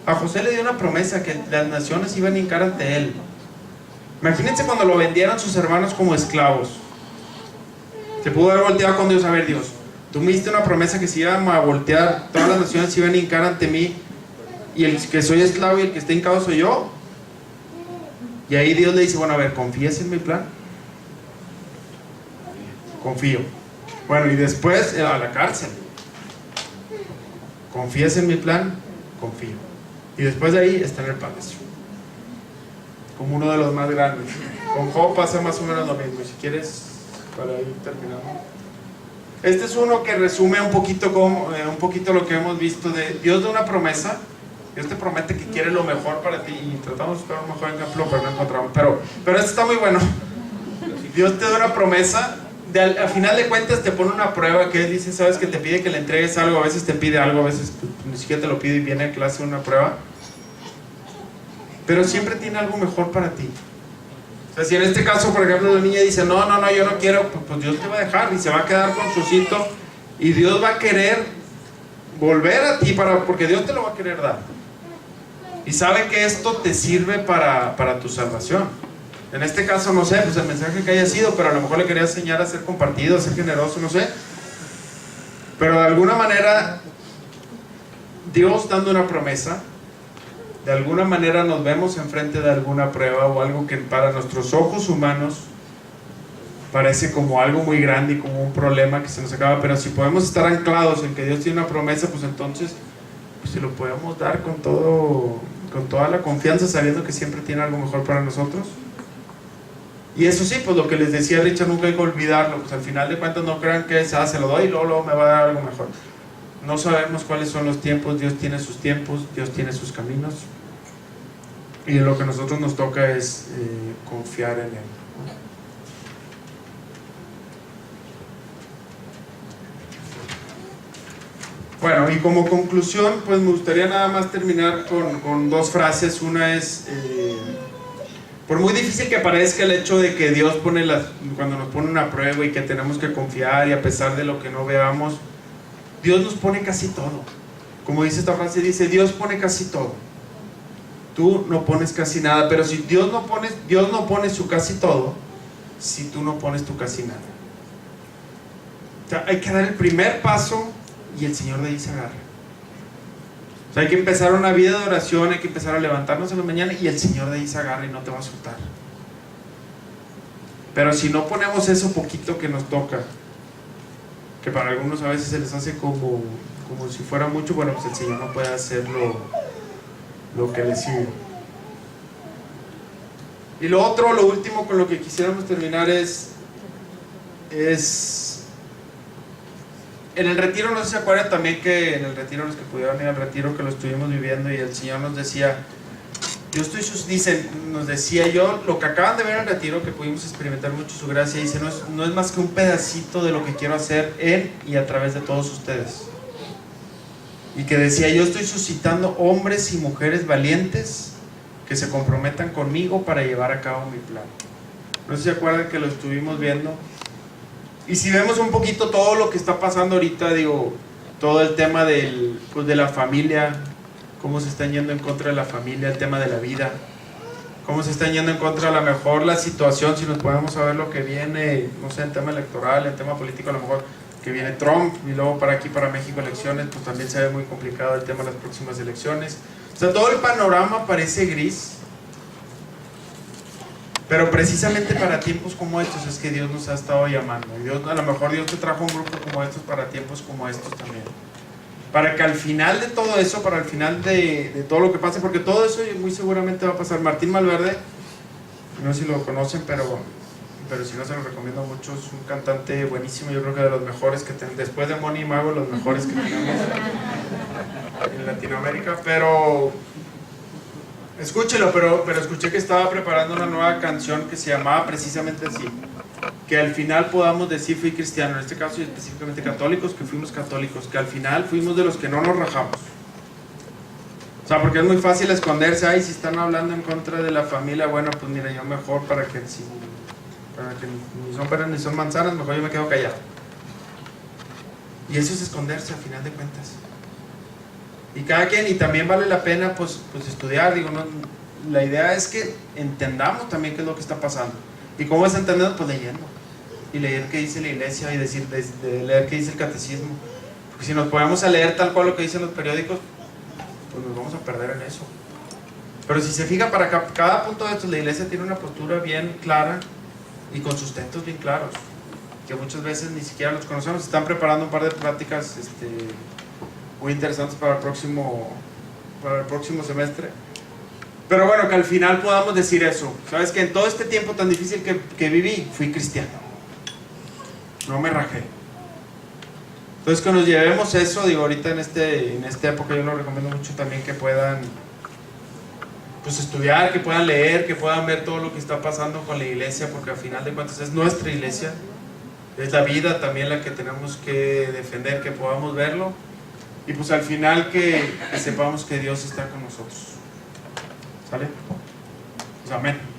A José le dio una promesa que las naciones iban a hincar ante él. Imagínense cuando lo vendieron sus hermanos como esclavos. Se pudo haber volteado con Dios. A ver, Dios, tú me diste una promesa que se iban a voltear, todas las naciones se iban a hincar ante mí, y el que soy esclavo y el que está hincado soy yo. Y ahí Dios le dice, bueno, a ver, ¿confías en mi plan? Confío. Bueno, y después a la cárcel. ¿Confías en mi plan? Confío. Y después de ahí está en el palacio, como uno de los más grandes. Con Job pasa más o menos lo mismo. Y si quieres, para ir terminando, este es uno que resume un poquito lo que hemos visto de Dios. De una promesa, Dios te promete que quiere lo mejor para ti, y tratamos de buscar un mejor ejemplo, pero no encontramos. Pero este está muy bueno. Dios te da una promesa, al final de cuentas te pone una prueba que él dice, sabes que te pide que le entregues algo, a veces te pide algo, a veces ni siquiera te lo pide y viene a clase una prueba, pero siempre tiene algo mejor para ti. O sea, si en este caso, por ejemplo, la niña dice, no, yo no quiero, pues Dios te va a dejar y se va a quedar con su osito, y Dios va a querer volver a ti, porque Dios te lo va a querer dar. Y sabe que esto te sirve para tu salvación. En este caso, no sé, pues el mensaje que haya sido, pero a lo mejor le quería enseñar a ser compartido, a ser generoso, no sé. Pero de alguna manera, Dios dando una promesa, de alguna manera nos vemos enfrente de alguna prueba o algo que para nuestros ojos humanos parece como algo muy grande y como un problema que se nos acaba, pero si podemos estar anclados en que Dios tiene una promesa, pues entonces pues se lo podemos dar con toda la confianza, sabiendo que siempre tiene algo mejor para nosotros. Y eso sí, pues lo que les decía Richard, nunca hay que olvidarlo, pues al final de cuentas no crean que se lo doy y luego me va a dar algo mejor. No sabemos cuáles son los tiempos. Dios tiene sus tiempos, Dios tiene sus caminos, y lo que a nosotros nos toca es confiar en Él. Bueno, y como conclusión, pues me gustaría nada más terminar con dos frases. Una es, por muy difícil que parezca el hecho de que Dios cuando nos pone una prueba y que tenemos que confiar, y a pesar de lo que no veamos, Dios nos pone casi todo. Como dice esta frase, dice, Dios pone casi todo. Tú no pones casi nada, pero si Dios no pone su casi todo, si tú no pones tu casi nada. O sea, hay que dar el primer paso y el Señor de ahí se agarra. O sea, hay que empezar una vida de oración, hay que empezar a levantarnos en la mañana y el Señor de ahí se agarra y no te va a soltar. Pero si no ponemos eso poquito que nos toca, que para algunos a veces se les hace como si fuera mucho, bueno, pues el Señor no puede hacer lo que le sigue. Y lo último con lo que quisiéramos terminar es en el retiro. No sé si se acuerdan también que en el retiro, los que pudieron ir al retiro, que lo estuvimos viviendo, y el Señor nos decía, nos decía yo, lo que acaban de ver en el retiro, que pudimos experimentar mucho su gracia, dice, no es más que un pedacito de lo que quiero hacer en y a través de todos ustedes. Y que decía, yo estoy suscitando hombres y mujeres valientes que se comprometan conmigo para llevar a cabo mi plan. No sé si se acuerdan que lo estuvimos viendo. Y si vemos un poquito todo lo que está pasando ahorita, todo el tema de la familia, cómo se están yendo en contra de la familia, el tema de la vida, cómo se están yendo en contra, a lo mejor la situación, si nos podemos saber lo que viene, no sé, en tema electoral, en tema político, a lo mejor que viene Trump, y luego para México elecciones, pues también se ve muy complicado el tema de las próximas elecciones. O sea, todo el panorama parece gris, pero precisamente para tiempos como estos es que Dios nos ha estado llamando. Y a lo mejor Dios te trajo un grupo como estos para tiempos como estos también, para que al final de todo eso, para el final de todo lo que pase, porque todo eso muy seguramente va a pasar. Martín Malverde, no sé si lo conocen, pero pero si no se lo recomiendo mucho. Es un cantante buenísimo, yo creo que de los mejores que tenemos, después de Moni y Mago, los mejores que tenemos en Latinoamérica. Pero escúchelo, pero escuché que estaba preparando una nueva canción que se llamaba precisamente así, que al final podamos decir fui cristiano, en este caso y específicamente católicos, que fuimos católicos, que al final fuimos de los que no nos rajamos. O sea, porque es muy fácil esconderse, ay, si están hablando en contra de la familia, bueno, pues mira, yo mejor para que ni son peras ni son manzanas, mejor yo me quedo callado. Y eso es esconderse al final de cuentas. Y cada quien, y también vale la pena pues estudiar, digo, no, la idea es que entendamos también qué es lo que está pasando. ¿Y cómo es entender? Pues leyendo. Y leer qué dice la iglesia y leer qué dice el catecismo. Porque si nos ponemos a leer tal cual lo que dicen los periódicos, pues nos vamos a perder en eso. Pero si se fija, para cada punto de esto, la iglesia tiene una postura bien clara y con sustentos bien claros, que muchas veces ni siquiera los conocemos. Están preparando un par de pláticas muy interesantes para el próximo semestre. Pero bueno, que al final podamos decir eso. Sabes que en todo este tiempo tan difícil que viví, fui cristiano. No me rajé. Entonces que nos llevemos eso, digo, ahorita en esta época yo lo recomiendo mucho también que puedan pues estudiar, que puedan leer, que puedan ver todo lo que está pasando con la iglesia, porque al final de cuentas es nuestra iglesia, es la vida también la que tenemos que defender, que podamos verlo, y pues al final que sepamos que Dios está con nosotros. ¿Sale? Pues amén.